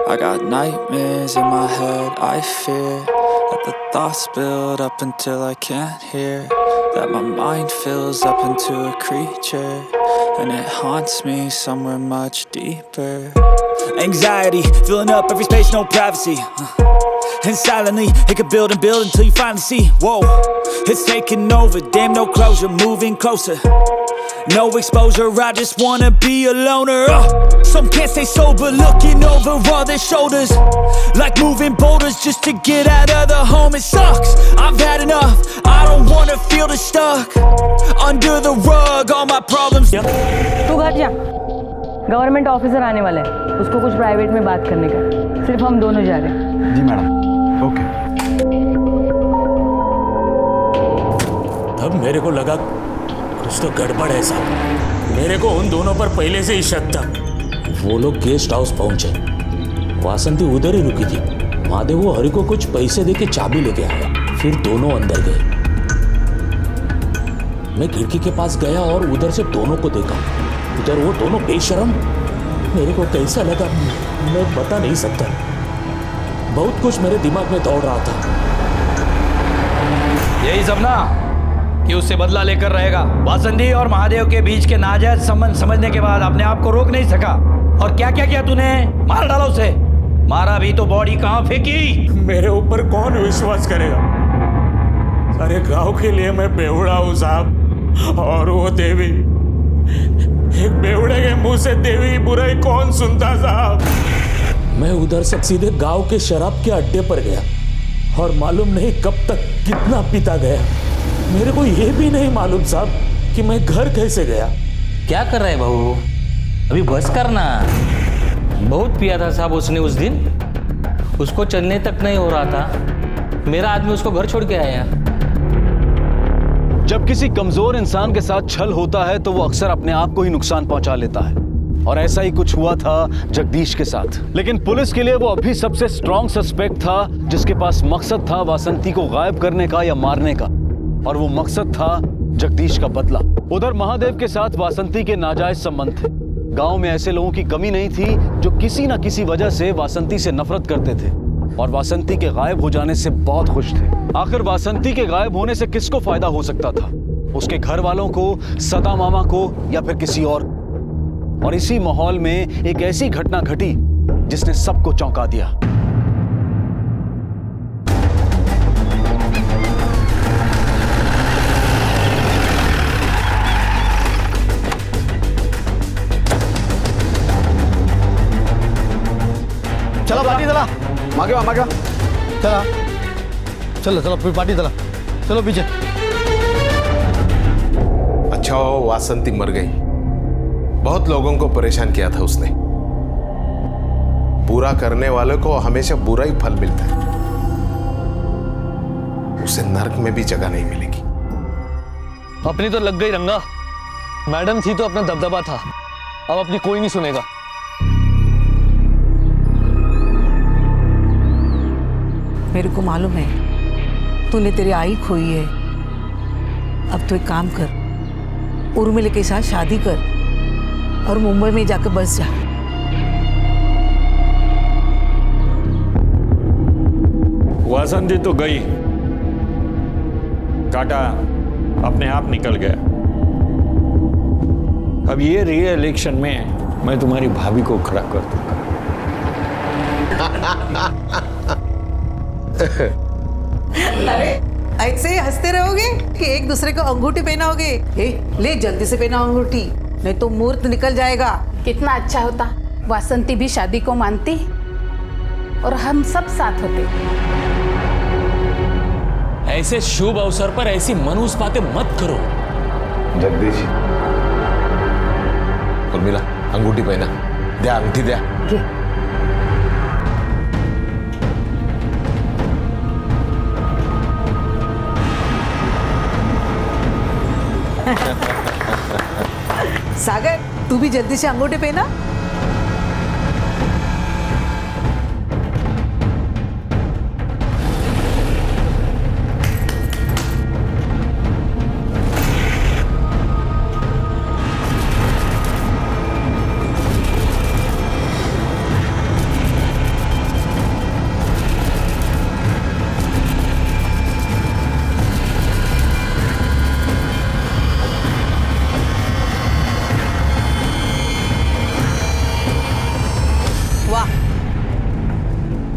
I got nightmares in my head, I fear that the thoughts build up until I can't hear, that my mind fills up into a creature, and it haunts me somewhere much deeper. Anxiety, filling up every space, no privacy. And silently, it could build and build until you finally see, whoa, it's taking over, damn no closure, moving closer. No exposure, I just wanna be a loner. Some can't stay sober, looking over all their shoulders, like moving boulders just to get out of the home. It sucks, I've had enough, I don't wanna feel the stuck under the rug, all my problems. तू घर जा, government officer आने वाला है, उसको कुछ private में बात करने का, सिर्फ हम दोनों जा रहे हैं। जी मैडम, ओके। तब मेरे को लगा कुछ तो गड़बड़ है साहब, मेरे को उन दोनों पर पहले से ही शक था। वो लोग गेस्ट हाउस पहुंचे, वासंती उधर ही रुकी थी। महादेव वो हरि को कुछ पैसे देके चाबी लेके आया, फिर दोनों अंदर गए। मैं खिड़की के पास गया और उधर से दोनों को देखा, उधर वो दोनों बेशरम मेरे को कैसा लगा मैं बता नहीं सकता। बहुत कुछ मेरे दिमाग में दौड़ रहा था। यही सब ना कि उससे बदला लेकर रहेगा। वासंती और महादेव के बीच के नाजायज संबंध समझने के बाद अपने आप को रोक नहीं सका। और क्या क्या किया तूने? मार डाला उसे। मारा भी तो बॉडी कहाँ फेंकी? मेरे ऊपर कौन विश्वास करेगा? सारे गांव के लिए मैं बेवड़ा हूँ साहब। और वो देवी, एक बेवड़े के मुंह से देवी बुराई कौन सुनता साहब? मैं उधर से सीधे गांव के शराब के अड्डे पर गया और मालूम नहीं कब तक कितना पीता गया। मेरे को ये भी नहीं मालूम साहब कि मैं घर कैसे गया। क्या कर रहे बहू? अभी बस करना। बहुत पिया था साहब उसने उस दिन। उसको चलने तक नहीं हो रहा था। मेरा आदमी उसको घर छोड़ के आया। जब किसी कमजोर इंसान के साथ छल होता है तो वो अक्सर अपने आप को ही नुकसान पहुंचा लेता है, और ऐसा ही कुछ हुआ था जगदीश के साथ। लेकिन पुलिस के लिए वो अभी सबसे स्ट्रॉन्ग सस्पेक्ट था, जिसके पास मकसद था वासंती को गायब करने का या मारने का, और वो मकसद था जगदीश का बदला। उधर महादेव के साथ वासंती के नाजायज संबंध थे। गांव में ऐसे लोगों की कमी नहीं थी जो किसी न किसी वजह से वासंती से नफरत करते थे और वासंती के गायब हो जाने से बहुत खुश थे। आखिर वासंती के गायब होने से किसको फायदा हो सकता था? उसके घर वालों को, सदा मामा को, या फिर किसी और? और इसी माहौल में एक ऐसी घटना घटी जिसने सबको चौंका दिया। चलो पार्टी चला, मागे चला, चलो चलो फिर पार्टी चला, चलो पीछे। अच्छा हो वासंती मर गई। बहुत लोगों को परेशान किया था उसने। बुरा करने वालों को हमेशा बुरा ही फल मिलता है। उसे नर्क में भी जगह नहीं मिलेगी। अपनी तो लग गई रंगा। मैडम थी तो अपना दबदबा था, अब अपनी कोई नहीं सुनेगा। मेरे को मालूम है तूने तेरी आई खोई है। अब तो एक काम कर, उर्मिला के साथ शादी कर और मुंबई में जाकर बस जा। वासंती तो गई, काटा अपने आप निकल गया। अब ये री इलेक्शन में मैं तुम्हारी भाभी को खड़ा कर दूंगा। अरे ऐसे ही हंसते रहोगे कि एक दूसरे को अंगूठी पहनाओगे? ले जल्दी से पहनाओ अंगूठी, नहीं तो मुहूर्त निकल जाएगा। कितना अच्छा होता वासंती भी शादी को मानती और हम सब साथ होते। ऐसे शुभ अवसर पर ऐसी मनुष्य बातें मत करो। जगदीश, उर्मिला अंगूठी पहना, दे अंगूठी दे। सागर, तू भी जल्दी से अंगूठी पहना।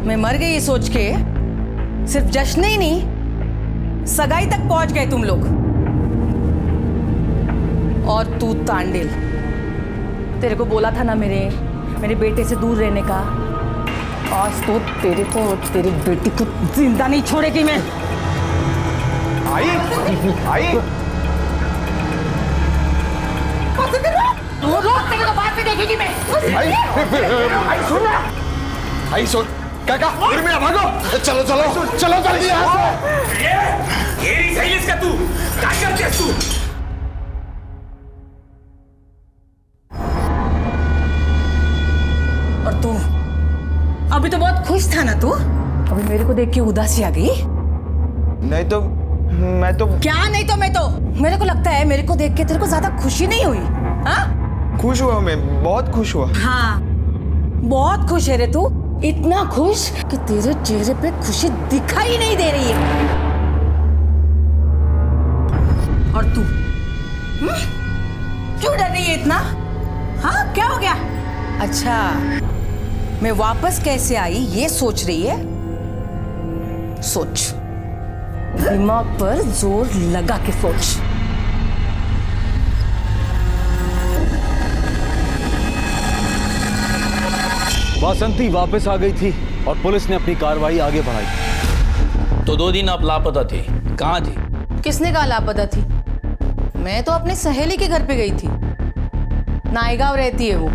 मैं मर गई ये सोच के सिर्फ जश्न ही नहीं, सगाई तक पहुंच गए तुम लोग। और तू तांडिल, तेरे को बोला था ना मेरे बेटे से दूर रहने का। आज तो तेरे को और तेरी बेटी को जिंदा नहीं छोड़ेगी मैं। आई रोज तेरे को बात में देखेगी मैं। आई सुन रहा, आई सुन, काका उर्मिला भागो, चलो चलो चलो जल्दी यहाँ से। ये नहीं सही इसका, तू क्या करते है तू? और तू अभी तो बहुत खुश था ना तू, अभी मेरे को देख के उदासी आ गई। नहीं तो मैं तो क्या नहीं तो मैं तो, मेरे को लगता है मेरे को देख के तेरे को ज्यादा खुशी नहीं हुई। हाँ खुश हुआ, मैं बहुत खुश हुआ। हाँ बहुत खुश है रे तू, इतना खुश कि तेरे चेहरे पे खुशी दिखाई नहीं दे रही है। और तू क्यों डर रही है इतना? हाँ, क्या हो गया? अच्छा, मैं वापस कैसे आई ये सोच रही है? सोच, दिमाग पर जोर लगा के सोच। वासंती वापस आ गई थी और पुलिस ने अपनी कार्रवाई आगे बढ़ाई। तो 2 दिन आप लापता थी, कहाँ थी? किसने कहा लापता थी? मैं तो अपने सहेली के घर पे गई थी। नायगांव रहती है वो,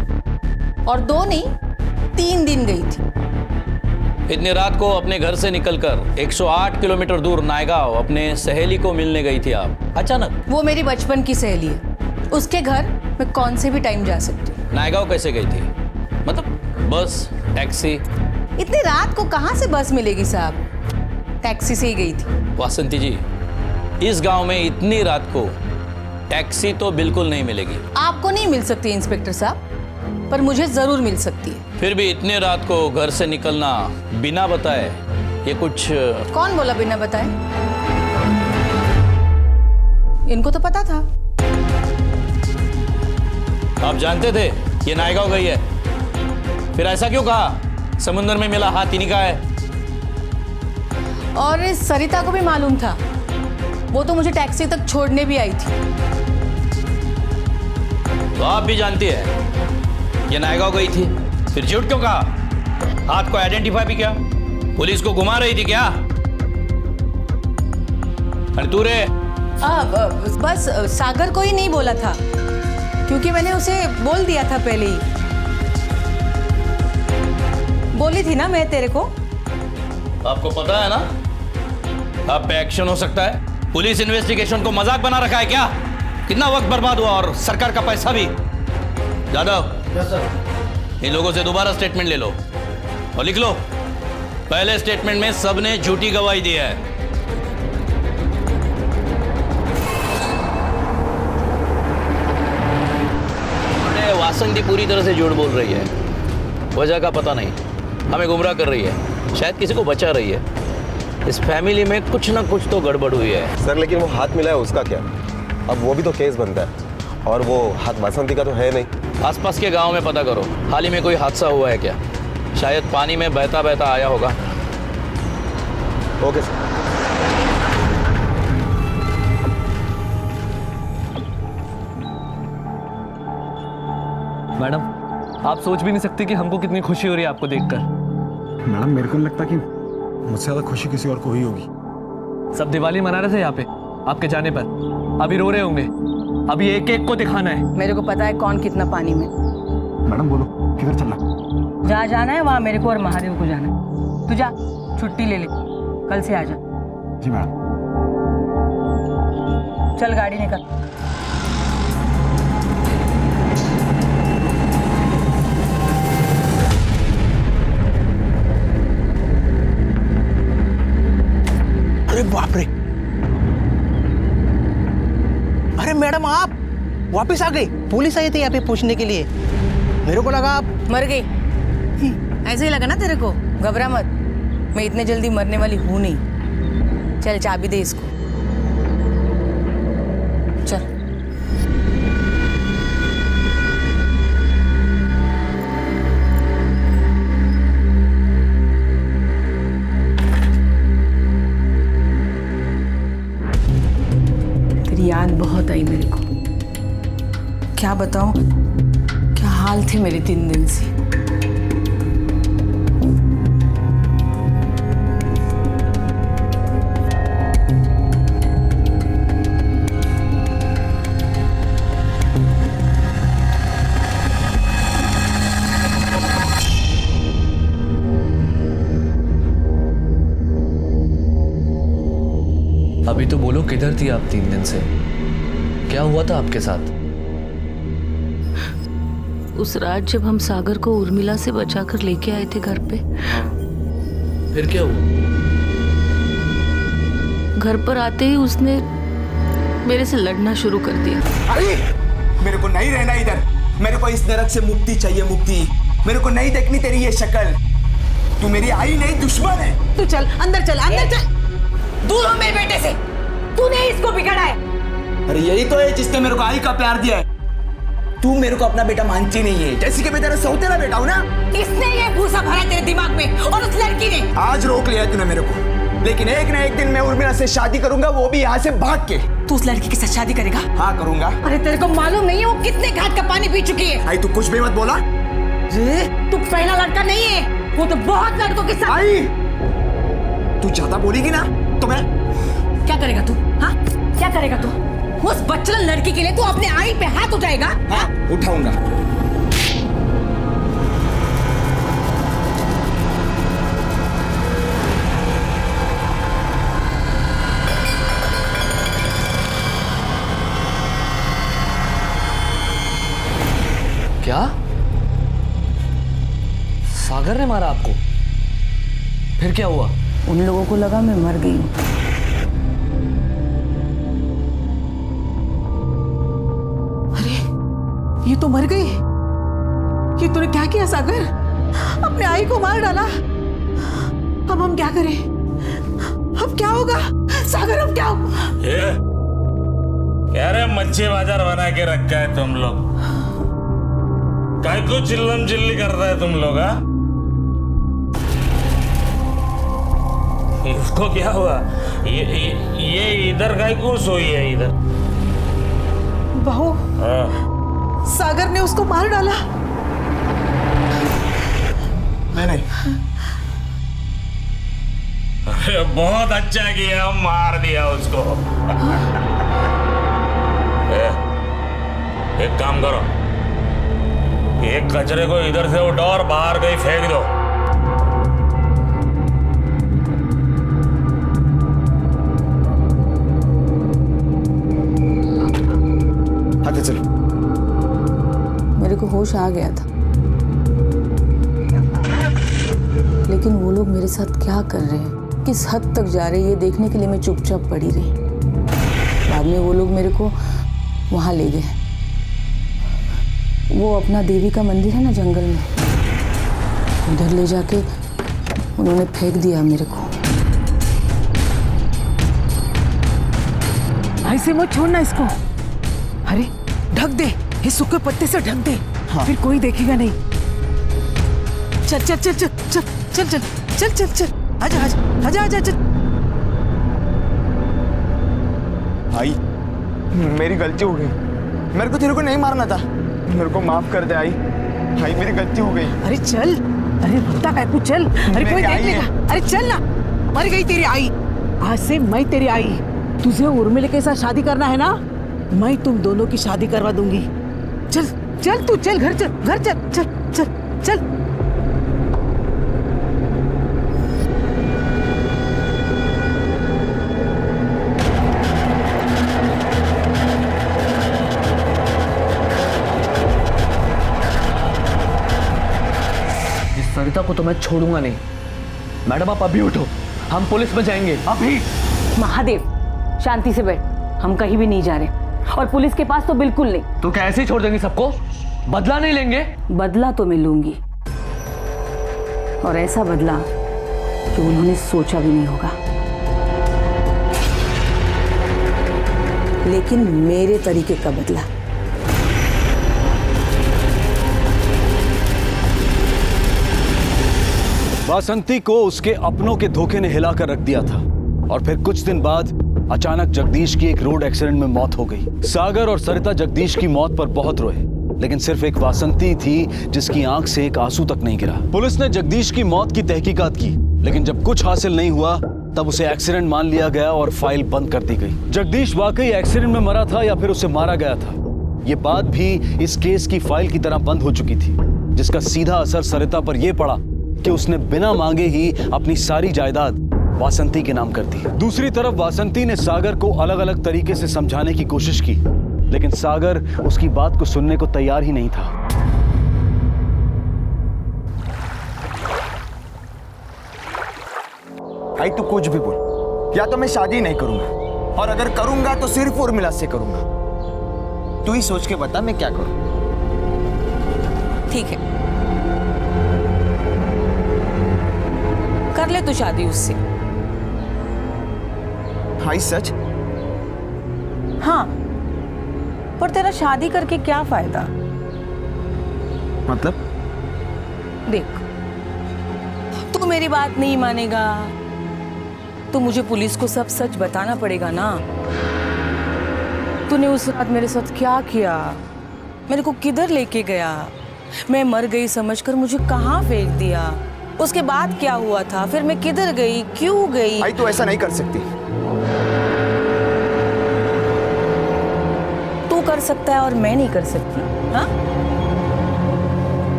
और 2 नहीं 3 दिन गई थी। इतनी रात को अपने घर से निकलकर 108 किलोमीटर दूर नायगांव अपने सहेली को मिलने गई थी आप अचानक? वो मेरी बचपन की सहेली है, उसके घर मैं कौन से भी टाइम जा सकती हूँ। नायगांव कैसे गई थी? मतलब बस, टैक्सी? इतनी रात को कहाँ से बस मिलेगी साहब? टैक्सी से ही गई थी। वासंती जी, इस गांव में इतनी रात को टैक्सी तो बिल्कुल नहीं मिलेगी। आपको नहीं मिल सकती इंस्पेक्टर साहब, पर मुझे जरूर मिल सकती है। फिर भी इतने रात को घर से निकलना बिना बताए, ये कुछ... कौन बोला बिना बताए? इनको तो पता था। आप जानते थे ये नायगांव गई है, फिर ऐसा क्यों कहा? समुद्र में मिला हाथ इन्हीं का है। और इस सरिता को भी मालूम था, वो तो मुझे टैक्सी तक छोड़ने भी आई थी। तो आप भी जानती है ये नायगांव गई थी, फिर झूठ क्यों कहा? हाथ को आइडेंटिफाई भी किया? पुलिस को घुमा रही थी क्या? अरे तू रे? बस सागर को ही नहीं बोला था, क्योंकि मैंने उसे बोल दिया था पहले ही। बोली थी ना मैं तेरे को। आपको पता है ना आप पे एक्शन हो सकता है। पुलिस इन्वेस्टिगेशन को मजाक बना रखा है क्या? कितना वक्त बर्बाद हुआ और सरकार का पैसा भी। यादव, इन लोगों से दोबारा स्टेटमेंट ले लो और लिख लो, पहले स्टेटमेंट में सबने झूठी गवाही दी है। वासंती पूरी तरह से झूठ बोल रही है, वजह का पता नहीं, हमें गुमराह कर रही है, शायद किसी को बचा रही है। इस फैमिली में कुछ ना कुछ तो गड़बड़ हुई है। सर लेकिन वो हाथ मिला है उसका क्या? अब वो भी तो केस बनता है, और वो हाथ वासंती का तो है नहीं। आसपास के गांव में पता करो, हाल ही में कोई हादसा हुआ है क्या? शायद पानी में बहता बहता आया होगा। Okay sir. मैडम, आप सोच भी नहीं सकती कि हमको कितनी खुशी हो रही है आपको देखकर। मैडम, मेरे को नहीं लगता कि मुझसे ज़्यादा खुशी किसी और को हुई होगी। सब दिवाली मना रहे थे यहाँ पे आपके जाने पर, अभी रो रहे होंगे। अभी एक एक को दिखाना है। मेरे को पता है कौन कितना पानी में। मैडम बोलो, किधर चलना? जहाँ जाना है वहाँ मेरे को और महादेव को जाना है। तू जा, छुट्टी ले ले, कल से आ जा। जी मैडम। चल गाड़ी निकल। अरे बाप रे! अरे मैडम, आप वापस आ गई? पुलिस आई थी यहाँ पे पूछने के लिए। मेरे को लगा आप मर गई। ऐसे ही लगा ना तेरे को? घबरा मत, मैं इतने जल्दी मरने वाली हूं नहीं। चल चाबी दे इसको। चल। तेरी याद बहुत आई मेरे को। क्या बताऊं क्या हाल थे मेरे 3 दिन से। अभी तो बोलो, किधर थी आप 3 दिन से? क्या हुआ था आपके साथ? उस रात जब हम सागर को उर्मिला से बचाकर लेके आए थे घर पे, फिर क्या हुआ? घर पर आते ही उसने मेरे से लड़ना शुरू कर दिया। अरे मेरे को नहीं रहना इधर, मेरे को इस नरक से मुक्ति चाहिए, मुक्ति। मेरे को नहीं देखनी तेरी ये शक्ल। तू मेरी आई नहीं, दुश्मन है। तू चल अंदर, चल अंदर चल। दूर हो मेरे बेटे से, तूने इसको बिगाड़ा है। अरे यही तो है जिसने मेरे को आई का प्यार दिया है। तू मेरे को अपना बेटा मानती नहीं है, जैसे कि मैं तेरा सौतेला बेटा हूं ना। इसने ये भूसा भरा तेरे दिमाग में और उस लड़की ने। आज रोक लिया तूने मेरे को, लेकिन एक ना एक दिन मैं उर्मिला से शादी करूंगा, वो भी यहाँ से भाग के। तू उस लड़की के साथ शादी करेगा? हाँ करूंगा। अरे तेरे को मालूम नहीं है वो कितने घाट का पानी पी चुकी है? आई तू कुछ भी मत बोला। तू पहला लड़का नहीं है, वो तो बहुत लड़कों के साथ। आई तू ज्यादा बोलेगी ना तो मैं। क्या करेगा तू? हाँ क्या करेगा तू? उस बच्चन लड़की के लिए तू अपने आई पे हाथ उठाएगा? हाँ उठाऊंगा। क्या? सागर ने मारा आपको? फिर क्या हुआ? उन लोगों को लगा मैं मर गई हूँ। ये तो मर गई। ये तूने क्या किया सागर? अपने आई को मार डाला। अब हम क्या करें? अब क्या होगा सागर? अब क्या होगा? यार मच्छी बाजार बना के रखा है तुम लोग। काय को चिल्लम चिल्ली कर रहा है तुम लोग? इसको क्या हुआ? ये इधर काय को सोई है इधर? बहू सागर ने उसको मार डाला। मैंने। अरे बहुत अच्छा किया, मार दिया उसको। एक काम करो, एक कचरे को इधर से उठाओ और बाहर कहीं फेंक दो। आगे चलो। मेरे को होश आ गया था, लेकिन वो लोग मेरे साथ क्या कर रहे हैं, किस हद तक जा रहे हैं, ये देखने के लिए मैं चुपचाप पड़ी रही। बाद में वो लोग मेरे को वहाँ ले गए। वो अपना देवी का मंदिर है ना जंगल में, उधर ले जाके उन्होंने फेंक दिया मेरे को। ऐसे मत छोड़ना इसको। अरे ढक दे, इस सूखे पत्ते से ढक दे। हाँ। फिर कोई देखेगा नहीं। चल चल चल चल चल चल चल चल चल चल आजा आजा आजा आजा चल। आई मेरी गलती हो गई, मेरे को तेरे को नहीं मारना था, मेरे को माफ कर दे आई। आई मेरी गलती हो गई। अरे चल, अरे रुकता है तू, चल। अरे कोई देख लेगा। अरे चल ना, मर गई तेरी आई। आज से मैं तेरी आई। तुझे उर्मिला के साथ शादी करना है ना, मैं तुम दोनों की शादी करवा दूंगी। चल चल तू चल, घर चल, घर चल, चल चल चल। सरिता को तो मैं छोड़ूंगा नहीं। मैडम आप अभी उठो, हम पुलिस में जाएंगे अभी। महादेव शांति से बैठ, हम कहीं भी नहीं जा रहे और पुलिस के पास तो बिल्कुल नहीं। तो क्या ऐसे ही छोड़ देंगे सबको? बदला नहीं लेंगे? बदला तो मैं लूंगी, और ऐसा बदला जो उन्होंने सोचा भी नहीं होगा, लेकिन मेरे तरीके का बदला। वासंती को उसके अपनों के धोखे ने हिलाकर रख दिया था, और फिर कुछ दिन बाद अचानक जगदीश की एक रोड एक्सीडेंट में मौत हो गई। सागर और सरिता जगदीश की मौत पर बहुत रोए, लेकिन सिर्फ एक वासंती थी जिसकी आंख से एक आंसू तक नहीं गिरा। पुलिस ने जगदीश की मौत की तहकीकात की, लेकिन जब कुछ हासिल नहीं हुआ तब उसे एक्सीडेंट मान लिया गया और फाइल बंद कर दी गई। जगदीश वाकई एक्सीडेंट में मरा था या फिर उसे मारा गया था, ये बात भी इस केस की फाइल की तरह बंद हो चुकी थी, जिसका सीधा असर सरिता पर यह पड़ा कि उसने बिना मांगे ही अपनी सारी जायदाद वासंती के नाम कर दी। दूसरी तरफ वासंती ने सागर को अलग अलग तरीके से समझाने की कोशिश की, लेकिन सागर उसकी बात को सुनने को तैयार ही नहीं था। आई तू कुछ भी बोल, या तो मैं शादी नहीं करूंगा, और अगर करूंगा तो सिर्फ उर्मिला से करूंगा। तू ही सोच के बता मैं क्या करूं। ठीक है, कर ले तू शादी उससे। हाय सच? हाँ, पर तेरा शादी करके क्या फायदा? मतलब? देख, तू मेरी बात नहीं मानेगा तो मुझे पुलिस को सब सच बताना पड़ेगा ना। तूने उस रात मेरे साथ क्या किया, मेरे को किधर लेके गया, मैं मर गई समझकर मुझे कहाँ फेंक दिया, उसके बाद क्या हुआ था, फिर मैं किधर गई, क्यों गई। भाई तू ऐसा नहीं कर सकती। तू कर सकता है और मैं नहीं कर सकती? हाँ,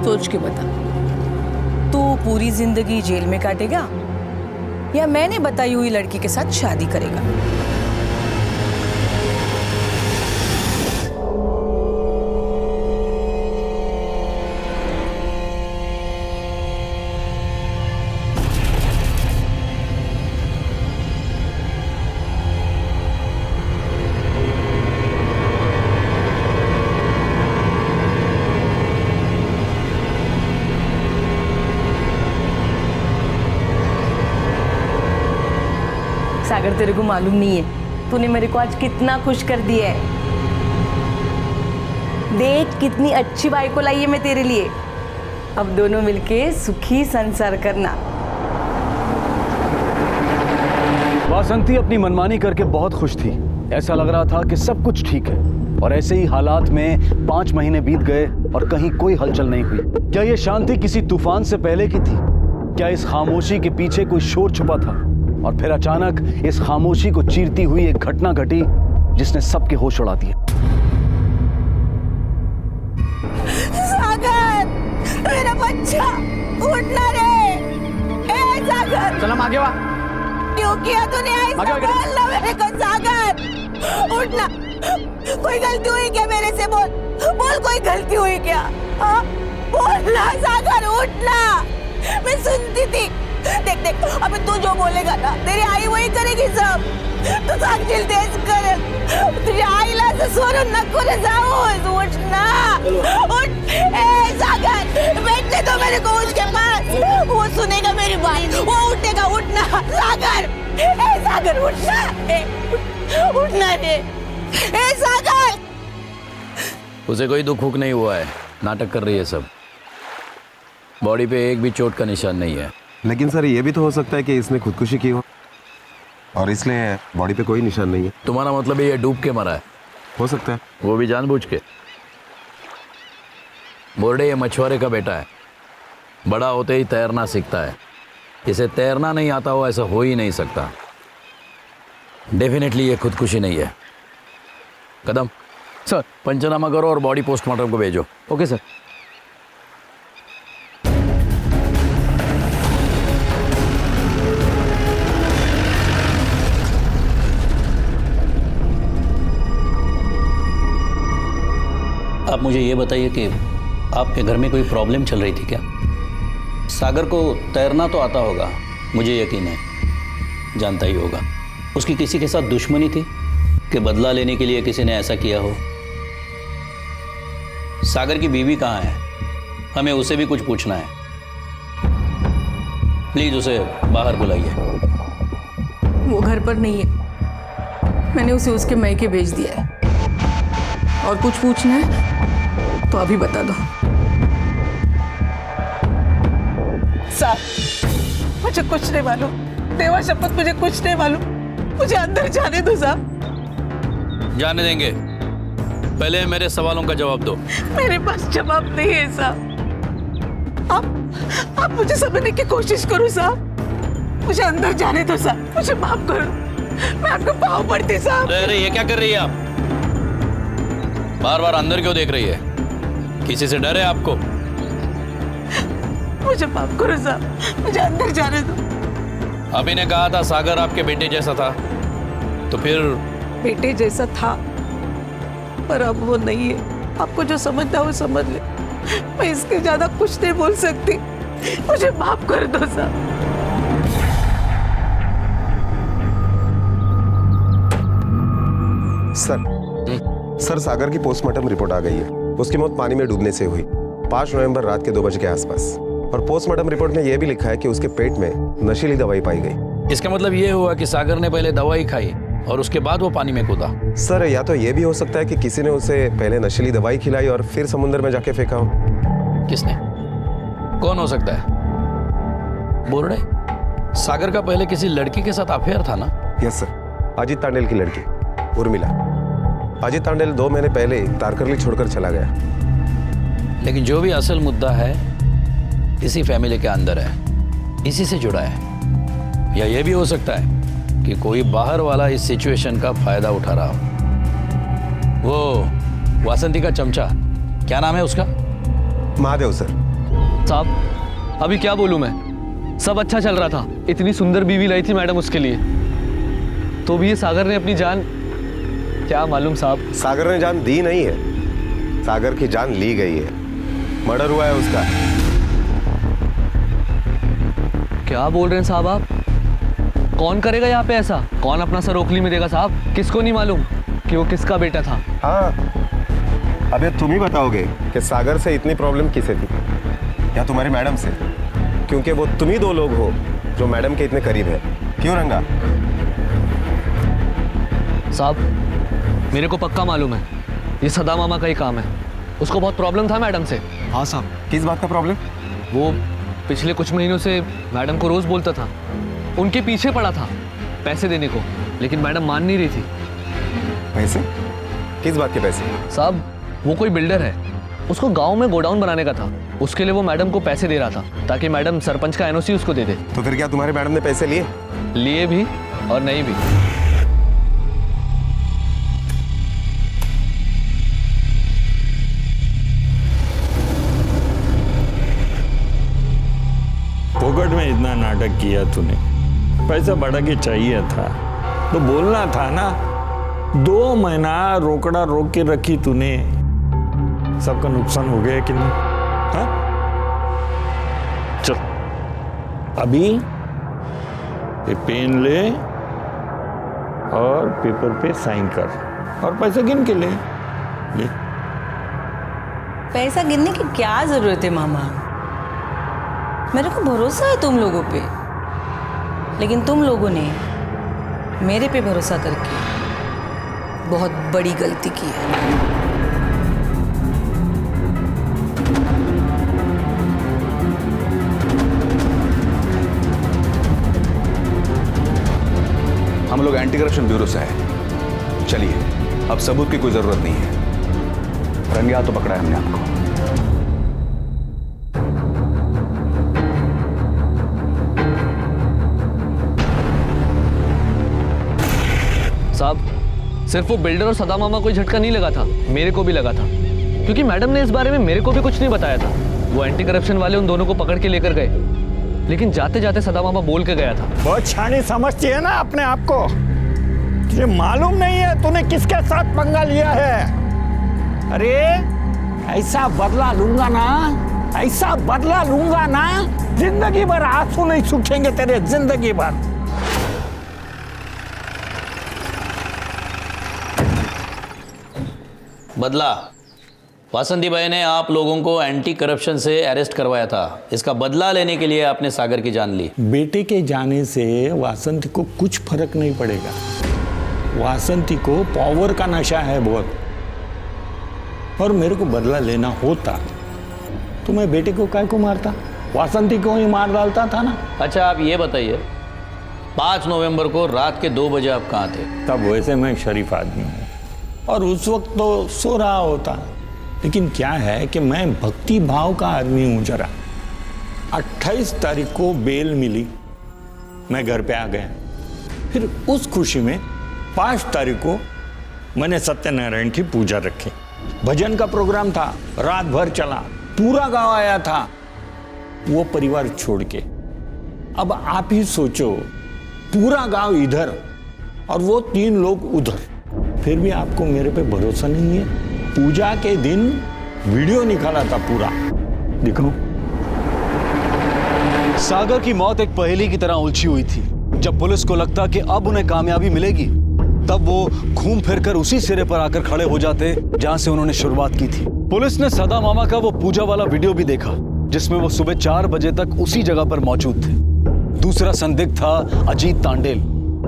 सोच के बता, तू पूरी जिंदगी जेल में काटेगा या मैंने बताई हुई लड़की के साथ शादी करेगा? सागर, तेरे को मालूम नहीं है तूने मेरे को आज कितना खुश कर दिया है। देख कितनी अच्छी बाइक को लाई है मैं तेरे लिए। अब दोनों मिलके सुखी संसार करना। वासंती अपनी मनमानी करके बहुत खुश थी। ऐसा लग रहा था कि सब कुछ ठीक है, और ऐसे ही हालात में 5 महीने बीत गए और कहीं कोई हलचल नहीं हुई। क्या ये शांति किसी तूफान से पहले की थी? क्या इस खामोशी के पीछे कोई शोर छुपा था? और फिर अचानक इस खामोशी को चीरती हुई एक घटना घटी जिसने सबके होश उड़ा दिए। सागर, मेरा बच्चा, उठना रे। ए सागर, चल हम आगे वा। क्यों किया तूने ऐसा? बोल ना मेरे को सागर, उठना। कोई गलती हुई क्या मेरे से? बोल बोल, कोई गलती हुई क्या? हाँ बोल ना सागर, उठना। मैं सुनती थी। देख देख, अबे तू जो बोलेगा ना तेरी आई वही करेगी सब। तू सांगशील तेच करेल। तुझ्या आईला असं सोडून नको रे जाऊस। उठ ना, उठ। ए सागर, बैठने दो मेरे को उसके पास। वो सुनेगा मेरी बात, वो उठेगा। उठना सागर। ए सागर, उठना। उठना रे। ए सागर। उसे कोई दुख हुक नहीं हुआ है, नाटक कर रही है सब। बॉडी पे एक भी चोट का निशान नहीं है। लेकिन सर ये भी तो हो सकता है कि इसने खुदकुशी की हो और इसलिए बॉडी पे कोई निशान नहीं है। तुम्हारा मतलब ये डूब के मरा है? हो सकता है। वो भी जानबूझ के? बोर्डे ये मछुआरे का बेटा है, बड़ा होते ही तैरना सीखता है। इसे तैरना नहीं आता हो ऐसा हो ही नहीं सकता। डेफिनेटली ये खुदकुशी नहीं है। कदम सर, पंचनामा करो और बॉडी पोस्टमार्टम को भेजो। Okay sir. आप मुझे ये बताइए कि आपके घर में कोई प्रॉब्लम चल रही थी क्या? सागर को तैरना तो आता होगा, मुझे यकीन है, जानता ही होगा। उसकी किसी के साथ दुश्मनी थी कि बदला लेने के लिए किसी ने ऐसा किया हो? सागर की बीवी कहाँ है? हमें उसे भी कुछ पूछना है। प्लीज उसे बाहर बुलाइए। वो घर पर नहीं है, मैंने उसे उसके मैके भेज दिया है। और कुछ पूछना है तो अभी बता दो। साहब, मुझे कुछ नहीं मालूम, देवा शपथ मुझे कुछ नहीं मालूम। मुझे अंदर जाने दो साहब। जाने देंगे, पहले मेरे सवालों का जवाब दो। मेरे पास जवाब नहीं है साहब। आप मुझे समझने की कोशिश करो साहब। मुझे अंदर जाने दो साहब, मुझे माफ करो, मैं आपको पाँव पड़ती साहब। अरे ये क्या कर रही है आप? बार बार अंदर क्यों देख रही है? किसी से डर है आपको? मुझे माफ करो साहब, मुझे अंदर जाने दो। अभी ने कहा था सागर आपके बेटे जैसा था, तो फिर? बेटे जैसा था, पर अब वो नहीं है। आपको जो समझना है वो समझ ले, मैं इसके ज्यादा कुछ नहीं बोल सकती। मुझे माफ कर दो साहब। सर सागर की पोस्टमार्टम रिपोर्ट आ गई है। उसकी मौत पानी में डूबने से हुई, 5 नवंबर रात के 2 बजे के आसपास। और पोस्टमार्टम रिपोर्ट में यह भी लिखा है कि उसके पेट में नशीली दवाई पाई गई। इसका मतलब ये हुआ कि सागर ने पहले दवाई खाई और उसके बाद वो पानी में कूदा। सर या तो ये भी हो सकता है कि किसी ने उसे पहले नशीली दवाई खिलाई और फिर समुद्र में जाके फेंका हो। किसने? कौन हो सकता है? बोर्डे? सागर का पहले किसी लड़की के साथ अफेयर था ना? यस सर, अजित तांडेल की लड़की उर्मिला। अजित तांडेल 2 महीने पहले तारकर्ली छोड़कर चला गया। लेकिन जो भी असल मुद्दा है इसी फैमिली के अंदर है, इसी से जुड़ा है। या ये भी हो सकता है कि कोई बाहर वाला इस सिचुएशन का फायदा उठा रहा हो। वो वासंती का चमचा, क्या नाम है उसका? महादेव सर। साहब अभी क्या बोलूं मैं, सब अच्छा चल रहा था, इतनी सुंदर बीवी लाई थी मैडम उसके लिए, तो भी ये सागर ने अपनी जान, क्या मालूम साहब। सागर ने जान दी नहीं है, सागर की जान ली गई है। मर्डर हुआ है उसका। क्या बोल रहे हैं साहब आप? कौन करेगा यहाँ पे ऐसा? कौन अपना सर ओखली में देगा साहब? किसको नहीं मालूम कि वो किसका बेटा था? हाँ, अब ये तुम ही बताओगे कि सागर से इतनी प्रॉब्लम किसे थी, या तुम्हारी मैडम से? क्योंकि वो तुम ही 2 लोग हो जो मैडम के इतने करीब है। क्यों रंगा? साहब मेरे को पक्का मालूम है ये सदा मामा का ही काम है। उसको बहुत प्रॉब्लम था मैडम से। हाँ साहब, किस बात का प्रॉब्लम? वो पिछले कुछ महीनों से मैडम को रोज बोलता था, उनके पीछे पड़ा था पैसे देने को, लेकिन मैडम मान नहीं रही थी। पैसे? किस बात के पैसे? साहब वो कोई बिल्डर है, उसको गांव में गोडाउन बनाने का था, उसके लिए वो मैडम को पैसे दे रहा था ताकि मैडम सरपंच का एनओसी उसको दे दे। तो फिर क्या तुम्हारी मैडम ने पैसे लिए? लिए भी और नहीं भी। फोकट में इतना नाटक किया तूने, पैसा बड़ा के चाहिए था तो बोलना था ना। 2 महीना रोकड़ा रोक के रखी तूने, सबका नुकसान हो गया कि नहीं? हाँ? चल अभी ये पेन ले और पेपर पे साइन कर और पैसा गिन के ले। पैसा गिनने की क्या जरूरत है मामा? मेरे को भरोसा है तुम लोगों पे, लेकिन तुम लोगों ने मेरे पे भरोसा करके बहुत बड़ी गलती की है। हम लोग एंटी करप्शन ब्यूरो से हैं। चलिए, अब सबूत की कोई जरूरत नहीं है। रंगे हाथों पकड़ा है हमने आपको। साहब सिर्फ वो बिल्डर और सदा मामा को झटका नहीं लगा था, मेरे को भी लगा था, क्योंकि मैडम ने इस बारे में मेरे को भी कुछ नहीं बताया था। वो एंटी करप्शन वाले उन दोनों को पकड़ के लेकर गए, लेकिन जाते जाते सदा मामा बोल के गया था। बहुत छानी समझती है ना अपने आप को। तुझे मालूम नहीं है तूने किसके साथ पंगा लिया है? अरे ऐसा बदला लूंगा ना, ऐसा बदला लूंगा ना, जिंदगी भर आंसू नहीं सूखेंगे तेरे, जिंदगी भर। बदला? वासंती भाई ने आप लोगों को एंटी करप्शन से अरेस्ट करवाया था, इसका बदला लेने के लिए आपने सागर की जान ली। बेटे के जाने से वासंती को कुछ फर्क नहीं पड़ेगा। वासंती को पावर का नशा है बहुत, और मेरे को बदला लेना होता तो मैं बेटे को काय को मारता, वासंती को ही मार डालता था ना। अच्छा आप ये बताइए, 5 नवंबर को रात के 2 बजे आप कहाँ थे? तब वैसे मैं शरीफ आदमी हूँ और उस वक्त तो सो रहा होता, लेकिन क्या है कि मैं भक्ति भाव का आदमी हूं जरा। 28 तारीख को बेल मिली, मैं घर पे आ गया। फिर उस खुशी में 5 तारीख को मैंने सत्यनारायण की पूजा रखी। भजन का प्रोग्राम था, रात भर चला, पूरा गांव आया था वो परिवार छोड़ के। अब आप ही सोचो, पूरा गांव इधर और वो 3 लोग उधर, फिर भी आपको मेरे पे भरोसा नहीं है। पूजा के दिन वीडियो निकाला था पूरा, दिखाओ। सागर की मौत एक पहेली की तरह उलझी हुई थी। जब पुलिस को लगता कि अब उन्हें कामयाबी मिलेगी, तब वो घूम फिरकर उसी सिरे पर आकर खड़े हो जाते जहां से उन्होंने शुरुआत की थी। पुलिस ने सदा मामा का वो पूजा वाला वीडियो भी देखा, जिसमें वो सुबह 4 बजे तक उसी जगह पर मौजूद थे। दूसरा संदिग्ध था अजीत तांडेल,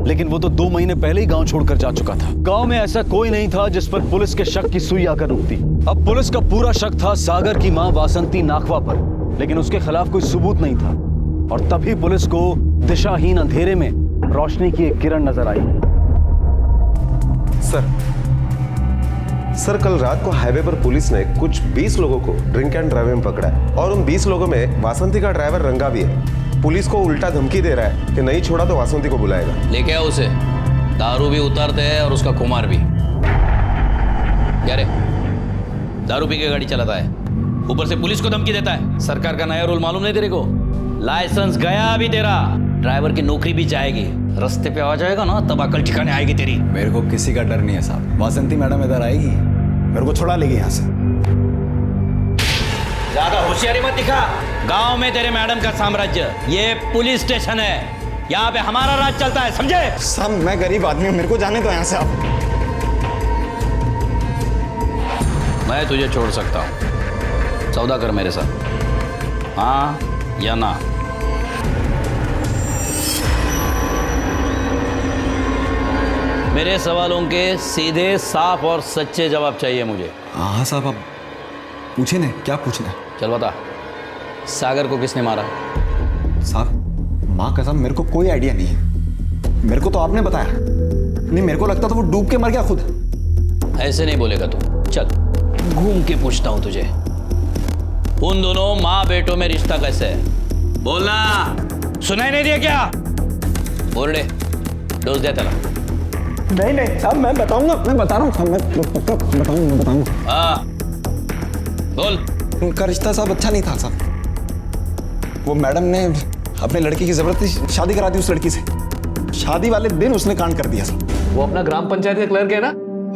लेकिन वो तो 2 महीने पहले ही गांव छोड़कर जा चुका था। गांव में ऐसा कोई नहीं था जिस पर पुलिस के शक की सुई आकर रुकती। अब पुलिस का पूरा शक था सागर की मां वासंती नाखवा पर, लेकिन उसके खिलाफ कोई सबूत नहीं था। और तभी पुलिस को दिशाहीन अंधेरे में रोशनी की एक किरण नजर आई। सर कल रात को हाईवे पर पुलिस ने कुछ 20 लोगों को ड्रिंक एंड ड्राइव में पकड़ा है और उन 20 लोगों में वासंती का ड्राइवर रंगा भी है। पुलिस को उल्टा धमकी दे रहा है कि नहीं छोड़ा तो वासंती को बुलाएगा। लेके आओ उसे, दारू भी उतारते हैं और उसका कुमार भी। क्या रे, दारू पी के गाड़ी चलाता है, ऊपर से पुलिस को धमकी देता है। सरकार का नया रूल मालूम नहीं तेरे को? लाइसेंस गया अभी तेरा, ड्राइवर की नौकरी भी जाएगी। रास्ते पे आ जाएगा ना तब अकल ठिकाने आएगी तेरी। मेरे को किसी का डर नहीं है साहब। वासंती मैडम इधर आएगी, मेरे को छुड़ा लेगी यहाँ से। ज्यादा होशियारी मत दिखा। गांव में तेरे मैडम का साम्राज्य, ये पुलिस स्टेशन है, यहाँ पे हमारा राज चलता है, समझे? साहब मैं गरीब आदमी हूँ, मेरे को जाने दो यहाँ से आप। मैं तुझे छोड़ सकता हूँ, सौदा कर मेरे साथ, हाँ या ना? मेरे सवालों के सीधे साफ और सच्चे जवाब चाहिए मुझे। हाँ साहब, आप पूछे ना, क्या पूछना है? चल बता, सागर को किसने मारा? साहब माँ कसम मेरे को कोई आइडिया नहीं है, मेरे को तो आपने बताया। नहीं मेरे को लगता था वो डूब के मर गया खुद। ऐसे नहीं बोलेगा तू, चल घूम के पूछता हूं तुझे। उन दोनों माँ बेटों में रिश्ता कैसे है? बोलना, सुनाई नहीं दिया क्या? बोल दे, डोज दे तला। नहीं साहब मैं बताऊंगा, मैं बता रहा हूँ साहब, मैं बताऊंगा। हाँ बोल। उनका रिश्ता साहब अच्छा नहीं था साहब। वो मैडम ने अपने लड़की की जबरदस्ती शादी करा दी उस लड़की से। शादी वाले दिन उसने कांड कर दिया साहब। वो अपना ग्राम पंचायत का क्लर्क है ना,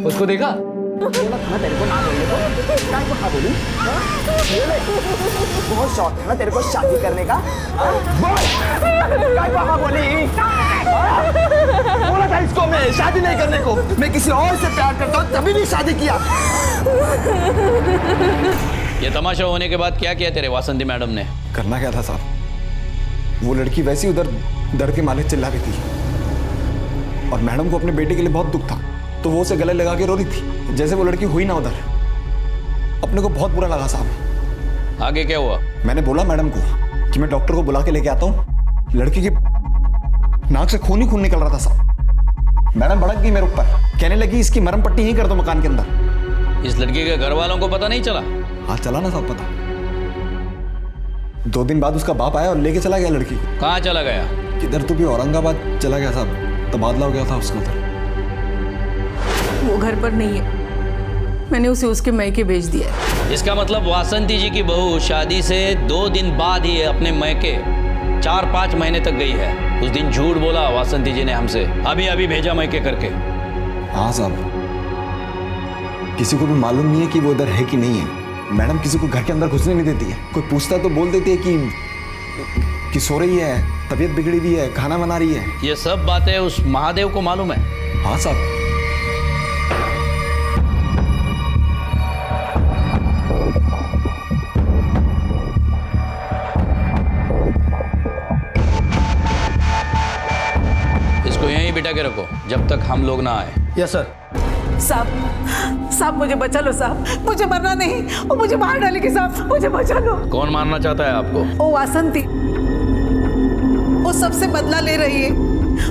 उसको देखा? तेरे को ना बोलने को, क्या को हाँ बोलूं? बहुत शौक है ना तेरे को शादी करने का? क्या को हाँ बोली? बोला था इसको मैं शादी नहीं करने को। मैं किसी और से प्यार करता हूँ तभी भी शादी किया। ये तमाशा होने के बाद क्या किया तेरे वासंती मैडम ने? करना क्या था साहब, वो लड़की वैसी उधर डर के मारे चिल्ला रही थी और मैडम को अपने बेटे के लिए बहुत दुख था, तो वो उसे गले लगा के रो रही थी जैसे वो लड़की हुई ना उधर। अपने को बहुत बुरा लगा साहब। आगे क्या हुआ? मैंने बोला मैडम को कि मैं डॉक्टर को बुला के लेके आता हूँ। लड़की की नाक से खून ही खून निकल रहा था साहब। मैडम भड़क गई मेरे ऊपर, कहने लगी इसकी मरहम पट्टी ही कर दो मकान के अंदर। इस लड़की के घर वालों को पता नहीं चला? हाँ चला ना साहब पता। 2 दिन बाद उसका बाप आया और लेके चला गया लड़की को। कहाँ चला गया? किधर तो भी औरंगाबाद चला गया साहब, तबादला हो गया था उसका उधर। वो घर पर नहीं है, मैंने उसे उसके मैके भेज दिया है। इसका मतलब वासंती जी की बहू शादी से 2 दिन बाद ही अपने मैके 4-5 महीने तक गई है। उस दिन झूठ बोला वासंती जी ने हमसे, अभी अभी भेजा मैके करके। हाँ साहब, किसी को भी मालूम नहीं है कि वो उधर है कि नहीं है। मैडम किसी को घर के अंदर घुसने नहीं देती है। कोई पूछता है तो बोल देती है कि सो रही है, तबीयत बिगड़ी हुई है, खाना बना रही है। ये सब बातें उस महादेव को मालूम है? हाँ साहब। इसको यहीं बिठा के रखो जब तक हम लोग ना आए। Yes sir. साहब मुझे बचा लो साहब, मुझे मरना नहीं, वो मुझे मार डालेगी साहब, मुझे बचा लो। कौन मारना चाहता है आपको? वो वासंती, वो सबसे बदला ले रही है,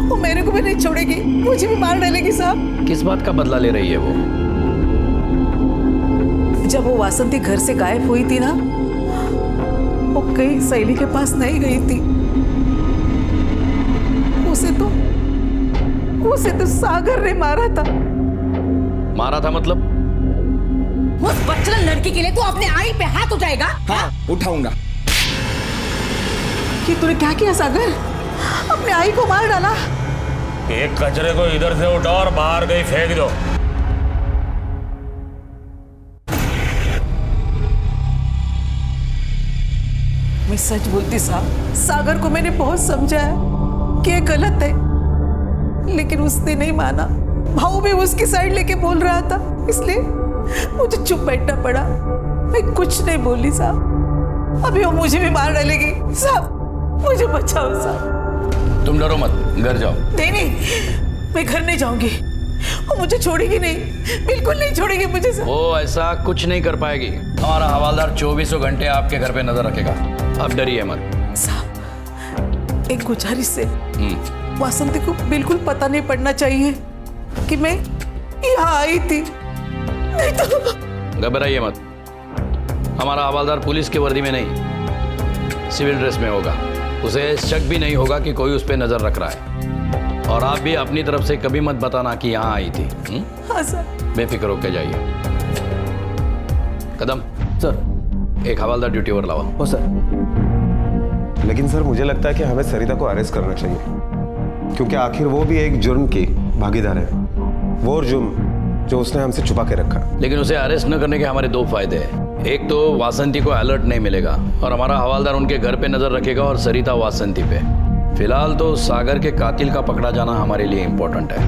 वो मेरे को भी नहीं छोड़ेगी, मुझे भी मार डालेगी साहब। किस बात का बदला ले रही है वो? जब वो वासंती घर से गायब हुई थी ना, वो कहीं सहेली के पास नहीं गई थी। उसे तो सागर ने मारा था। मारा था मतलब? उस बच्चन लड़की के लिए तू अपने आई पे हाथ उठाएगा? हाँ उठाऊंगा। कि तूने क्या किया सागर? अपने आई को मार डाला। एक कचरे को इधर से उठाओ और बाहर कहीं फेंक दो। मैं सच बोलती साहब, सागर को मैंने बहुत समझाया कि ये गलत है, लेकिन उसने नहीं माना। भाऊ भी उसकी साइड लेके बोल रहा था, इसलिए मुझे चुप बैठना पड़ा। मैं कुछ नहीं बोली साहब। अभी वो मुझे भी मार डालेगी। सब मुझे बचाओ साहब। तुम डरो मत, घर जाओ। नहीं, मैं घर नहीं जाऊंगी। वो मुझे छोड़ेगी नहीं, बिल्कुल नहीं छोड़ेगी मुझे साहब। वो ऐसा कुछ नहीं कर पाएगी। हमारा हवालदार 24 घंटे आपके घर पे नजर रखेगा। अब डरिए मत। साहब, एक गुजारिश से वासंती को बिल्कुल पता नहीं पड़ना चाहिए कि मैं यहाँ आई थी, नहीं तो। घबराइए मत। हमारा हवालदार पुलिस की वर्दी में नहीं, सिविल ड्रेस में होगा। उसे शक भी नहीं होगा कि कोई उस पर नजर रख रहा है। और आप भी अपनी तरफ से कभी मत बताना कि यहाँ आई थी। हाँ सर। बेफिक्र होकर जाइए। कदम सर, एक हवालदार ड्यूटी पर लाओ। हो सर। लेकिन सर मुझे लगता है कि हमें सरिता को अरेस्ट करना चाहिए, क्योंकि आखिर वो भी एक जुर्म की भागीदार है। वो जुर्म जो उसने हमसे छुपा के रखा। लेकिन उसे अरेस्ट न करने के हमारे दो फायदे हैं। एक तो वासंती को अलर्ट नहीं मिलेगा और हमारा हवालदार उनके घर पे नजर रखेगा और सरिता वासंती पे। फिलहाल तो सागर के कातिल का पकड़ा जाना हमारे लिए इंपॉर्टेंट है।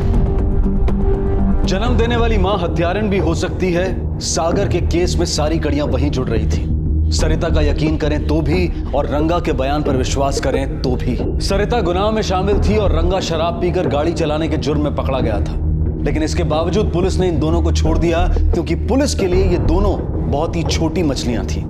जन्म देने वाली मां हत्यारन भी हो सकती है। सागर के केस में सारी कड़ियां वहीं जुड़ रही थी। सरिता का यकीन करें तो भी और रंगा के बयान पर विश्वास करें तो भी। सरिता गुनाह में शामिल थी और रंगा शराब पीकर गाड़ी चलाने के जुर्म में पकड़ा गया था। लेकिन इसके बावजूद पुलिस ने इन दोनों को छोड़ दिया, क्योंकि पुलिस के लिए ये दोनों बहुत ही छोटी मछलियां थी,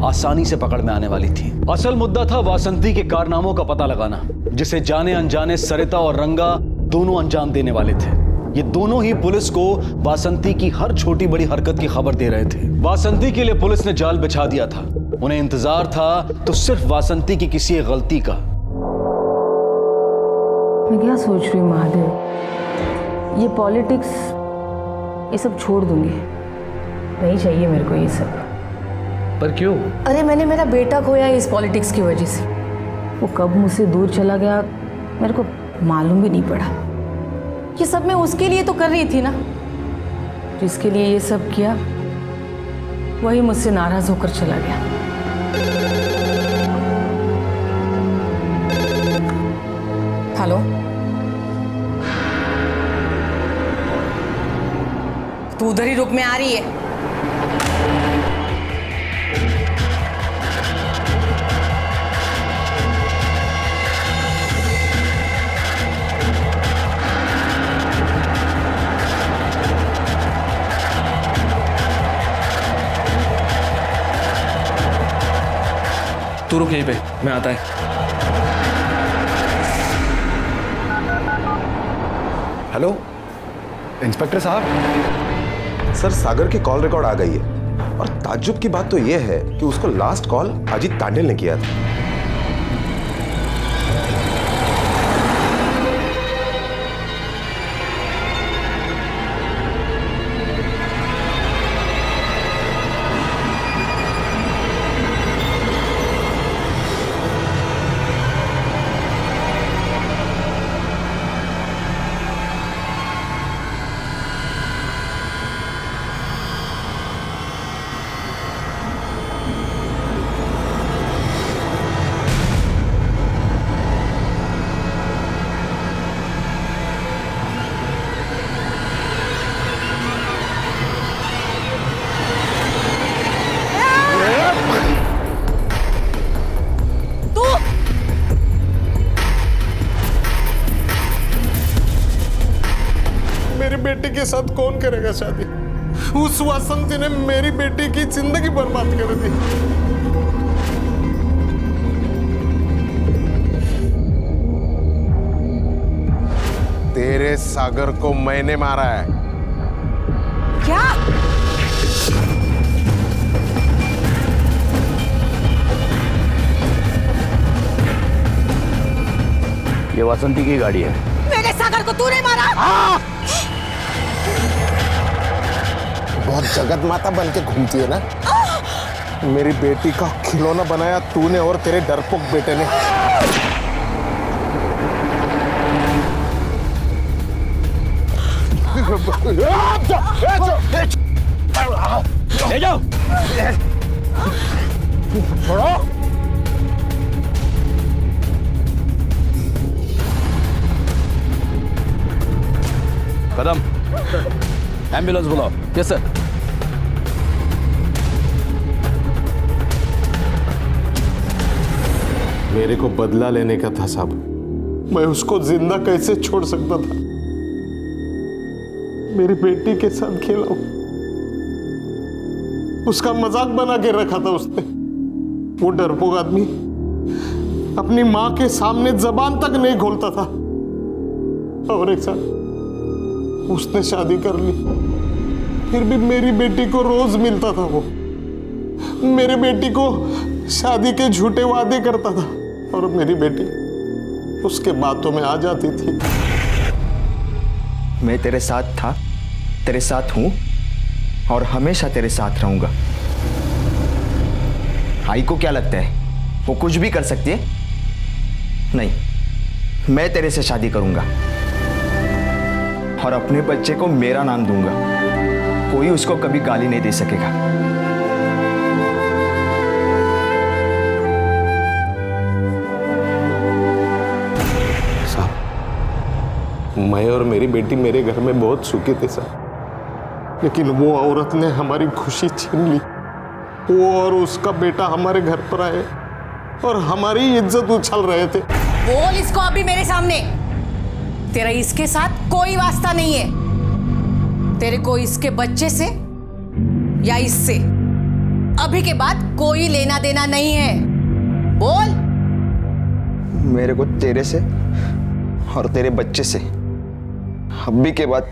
आसानी से पकड़ में आने वाली थी। असल मुद्दा था वासंती के कारनामों का पता लगाना, जिसे जाने अनजाने सरिता और रंगा दोनों अंजाम देने वाले थे। ये दोनों ही पुलिस को वासंती की हर छोटी बड़ी हरकत की खबर दे रहे थे। वासंती के लिए पुलिस ने जाल बिछा दिया था। उन्हें इंतजार था तो सिर्फ वासंती की किसी एक गलती का। मैं क्या सोच रही हूँ महादेव, ये पॉलिटिक्स ये सब छोड़ दूंगी, नहीं चाहिए मेरे को ये सब। पर क्यों? अरे मैंने मेरा बेटा खोया इस पॉलिटिक्स की वजह से। वो कब मुझसे दूर चला गया मेरे को मालूम भी नहीं पड़ा। ये सब मैं उसके लिए तो कर रही थी ना, जिसके लिए ये सब किया वही मुझसे नाराज होकर चला गया। हेलो, तू उधर ही रुक, में आ रही है। तू रुक यहीं पे, मैं आता है। हेलो इंस्पेक्टर साहब। सर सागर की कॉल रिकॉर्ड आ गई है और ताज्जुब की बात तो यह है कि उसको लास्ट कॉल अजीत तांडेल ने किया था। बेटी के साथ कौन करेगा शादी? उस वासंती ने मेरी बेटी की जिंदगी बर्बाद कर दी। तेरे सागर को मैंने मारा है। क्या? ये वासंती की गाड़ी है। मेरे सागर को तूने मारा? बहुत जगत माता बन के घूमती है ना। मेरी बेटी का खिलौना बनाया तूने और तेरे डरपोक बेटे ने। ले जाओ। छोड़ो। कदम, एम्बुलेंस बुलाओ। Yes sir. मेरे को बदला लेने का था साहब। मैं उसको जिंदा कैसे छोड़ सकता था? मेरी बेटी के साथ खेला, उसका मजाक बना के रखा था उसने। वो डरपोक आदमी अपनी मां के सामने जबान तक नहीं खोलता था। और एक साथ उसने शादी कर ली, फिर भी मेरी बेटी को रोज मिलता था। वो मेरी बेटी को शादी के झूठे वादे करता था और मेरी बेटी उसके बातों में आ जाती थी। मैं तेरे साथ था, तेरे साथ हूं और हमेशा तेरे साथ रहूंगा। आई को क्या लगता है वो कुछ भी कर सकती है? नहीं, मैं तेरे से शादी करूंगा और अपने बच्चे को मेरा नाम दूंगा। कोई उसको कभी गाली नहीं दे सकेगा। साहब, मैं और मेरी बेटी मेरे घर में बहुत सुखी थे साहब, लेकिन वो औरत ने हमारी खुशी छीन ली। वो और उसका बेटा हमारे घर पर आए और हमारी इज्जत उछल रहे थे। बोल इसको अभी मेरे सामने, तेरा इसके साथ कोई वास्ता नहीं है। तेरे को इसके बच्चे से या इससे अभी के बाद कोई लेना देना नहीं है। बोल। मेरे को तेरे से और तेरे बच्चे से अभी के बाद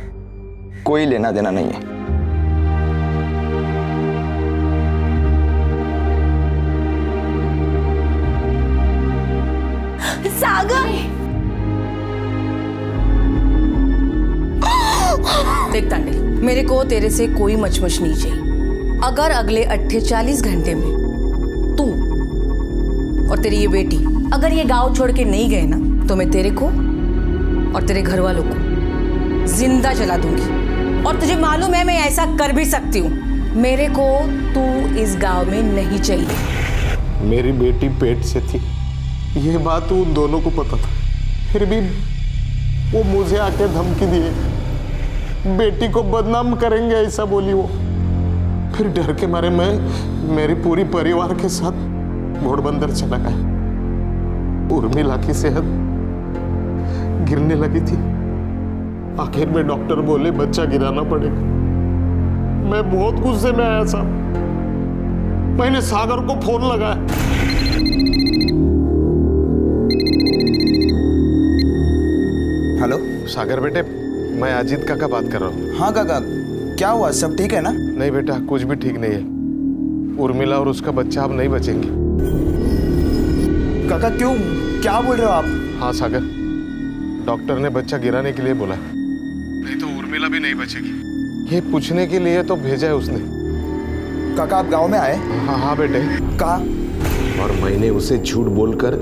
कोई लेना देना नहीं है। सागर, देख तांडे, मेरे को तेरे से कोई मचमच नहीं चाहिए। अगर अगले 48 घंटे में तू और तेरी ये बेटी अगर ये गांव छोड़ के नहीं गए ना, तो मैं तेरे को और तेरे घर वालों को जिंदा जला दूंगी। और तुझे मालूम है मैं ऐसा कर भी सकती हूँ। मेरे को तू इस गांव में नहीं चाहिए। मेरी बेटी पेट से थी, ये बात उन दोनों को पता था, फिर भी वो मुझे आके धमकी दिए, बेटी को बदनाम करेंगे ऐसा बोली वो। फिर डर के मारे मैं मेरी पूरी परिवार के साथ घोड़बंदर चला गया। उर्मिला की सेहत गिरने लगी थी। आखिर में डॉक्टर बोले बच्चा गिराना पड़ेगा। मैं बहुत गुस्से में आया साहब। मैंने सागर को फोन लगाया। हेलो सागर बेटे, मैं अजीत काका बात कर रहा हूँ। हाँ काका, क्या हुआ? सब ठीक है ना? नहीं बेटा, कुछ भी ठीक नहीं है। उर्मिला और उसका बच्चा अब नहीं बचेंगे। काका क्यों, क्या बोल रहे हो आप? हाँ सागर, डॉक्टर ने बच्चा गिराने के लिए बोला, नहीं तो उर्मिला भी नहीं बचेगी। ये पूछने के लिए तो भेजा है उसने। काका आप गांव में आए? हाँ हाँ बेटे। कहा? और मैंने उसे झूठ बोलकर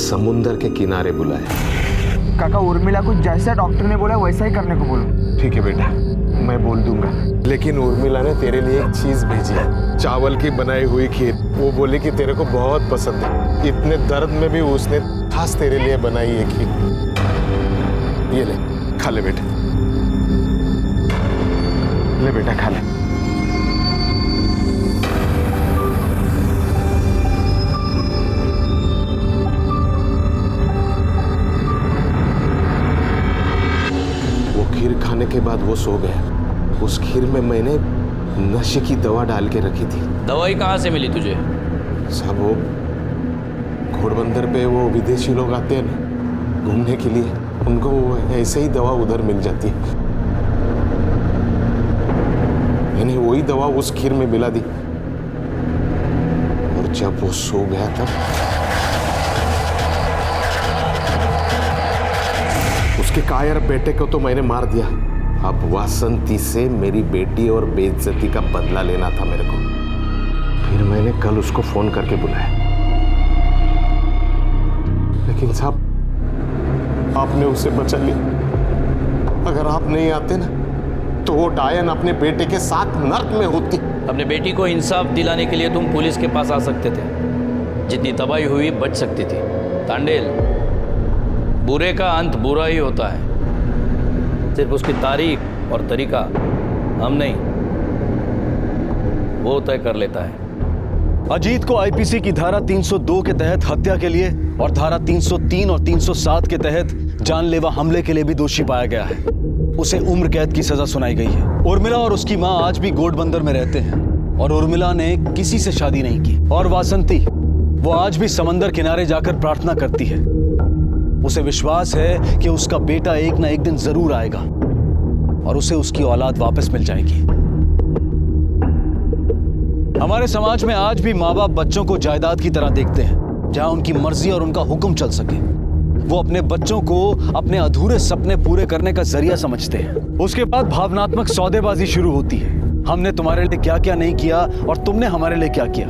समुंदर के किनारे बुलाया। काका उर्मिला को जैसा डॉक्टर ने बोला वैसा ही करने को बोलो। ठीक है बेटा, मैं बोल दूंगा। लेकिन उर्मिला ने तेरे लिए एक चीज भेजी है, चावल की बनाई हुई खीर। वो बोली कि तेरे को बहुत पसंद है। इतने दर्द में भी उसने खास तेरे लिए बनाई है खीर। ये ले, खा ले बेटा। ले बेटा, खा ले। खीर खाने के बाद वो सो गया। उस खीर में मैंने नशे की दवा डाल के रखी थी। दवाई कहाँ से मिली तुझे? साहब वो घोड़बंदर पे वो विदेशी लोग आते हैं ना घूमने के लिए, उनको ऐसे ही दवा उधर मिल जाती है। मैंने वही दवा उस खीर में मिला दी और जब वो सो गया तब उसके कायर बेटे को तो मैंने मार दिया। अब वासंती से मेरी बेटी और बेइज्जती का बदला लेना था मेरे को। फिर मैंने कल उसको फोन करके बुलाया, लेकिन साहब आपने उसे बचा लिया। अगर आप नहीं आते ना तो वो डायन अपने बेटे के साथ नर्क में होती। अपने बेटी को इंसाफ दिलाने के लिए तुम पुलिस के पास आ सकते थे। जितनी तबाही हुई बच सकती थी। तांडेल, बुरे का अंत बुरा ही होता है। सिर्फ उसकी तारीख और तरीका हम नहीं, वो तय कर लेता है। अजीत को आईपीसी की धारा 302 के तहत हत्या के लिए और धारा 303 और 307 के तहत जानलेवा हमले के लिए भी दोषी पाया गया है। उसे उम्र कैद की सजा सुनाई गई है। उर्मिला और उसकी मां आज भी गोठबंदर में रहते हैं और उर्मिला ने किसी से शादी नहीं की। और वासंती, वो आज भी समंदर किनारे जाकर प्रार्थना करती है। उसे विश्वास है कि उसका बेटा एक ना एक दिन जरूर आएगा और उसे उसकी औलाद वापस मिल जाएगी। हमारे समाज में आज भी माँ बाप बच्चों को जायदाद की तरह देखते हैं, जहां उनकी मर्जी और उनका हुक्म चल सके। वो अपने बच्चों को अपने अधूरे सपने पूरे करने का जरिया समझते हैं। उसके बाद भावनात्मक सौदेबाजी शुरू होती है। हमने तुम्हारे लिए क्या क्या नहीं किया और तुमने हमारे लिए क्या किया।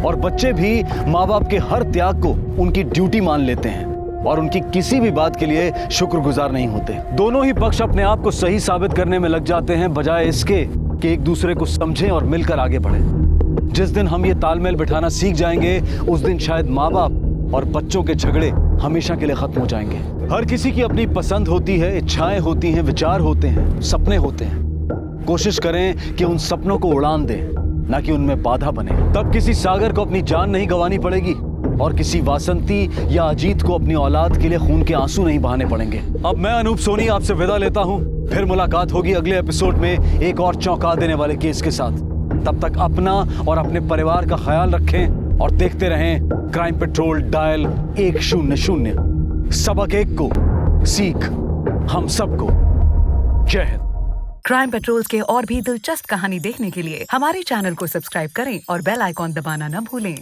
और बच्चे भी माँ बाप के हर त्याग को उनकी ड्यूटी मान लेते हैं और उनकी किसी भी बात के लिए शुक्रगुजार नहीं होते। दोनों ही पक्ष अपने आप को सही साबित करने में लग जाते हैं, बजाय इसके कि एक दूसरे को समझें और मिलकर आगे बढ़ें। जिस दिन हम ये तालमेल बिठाना सीख जाएंगे, उस दिन शायद माँ बाप और बच्चों के झगड़े हमेशा के लिए खत्म हो जाएंगे। हर किसी की अपनी पसंद होती है, इच्छाएं होती हैं, विचार होते हैं, सपने होते हैं। कोशिश करें कि उन सपनों को उड़ान दें, ना कि उनमें बाधा बने। तब किसी सागर को अपनी जान नहीं गंवानी पड़ेगी और किसी वासंती या अजीत को अपनी औलाद के लिए खून के आंसू नहीं बहाने पड़ेंगे। अब मैं अनूप सोनी आपसे विदा लेता हूं। फिर मुलाकात होगी अगले एपिसोड में एक और चौंका देने वाले केस के साथ। तब तक अपना और अपने परिवार का ख्याल रखें और देखते रहें क्राइम पेट्रोल डायल 100। सबक एक को सीख हम सबको। जय हिंद। क्राइम पेट्रोल्स के और भी दिलचस्प कहानी देखने के लिए हमारे चैनल को सब्सक्राइब करें और बेल आइकॉन दबाना न भूलें।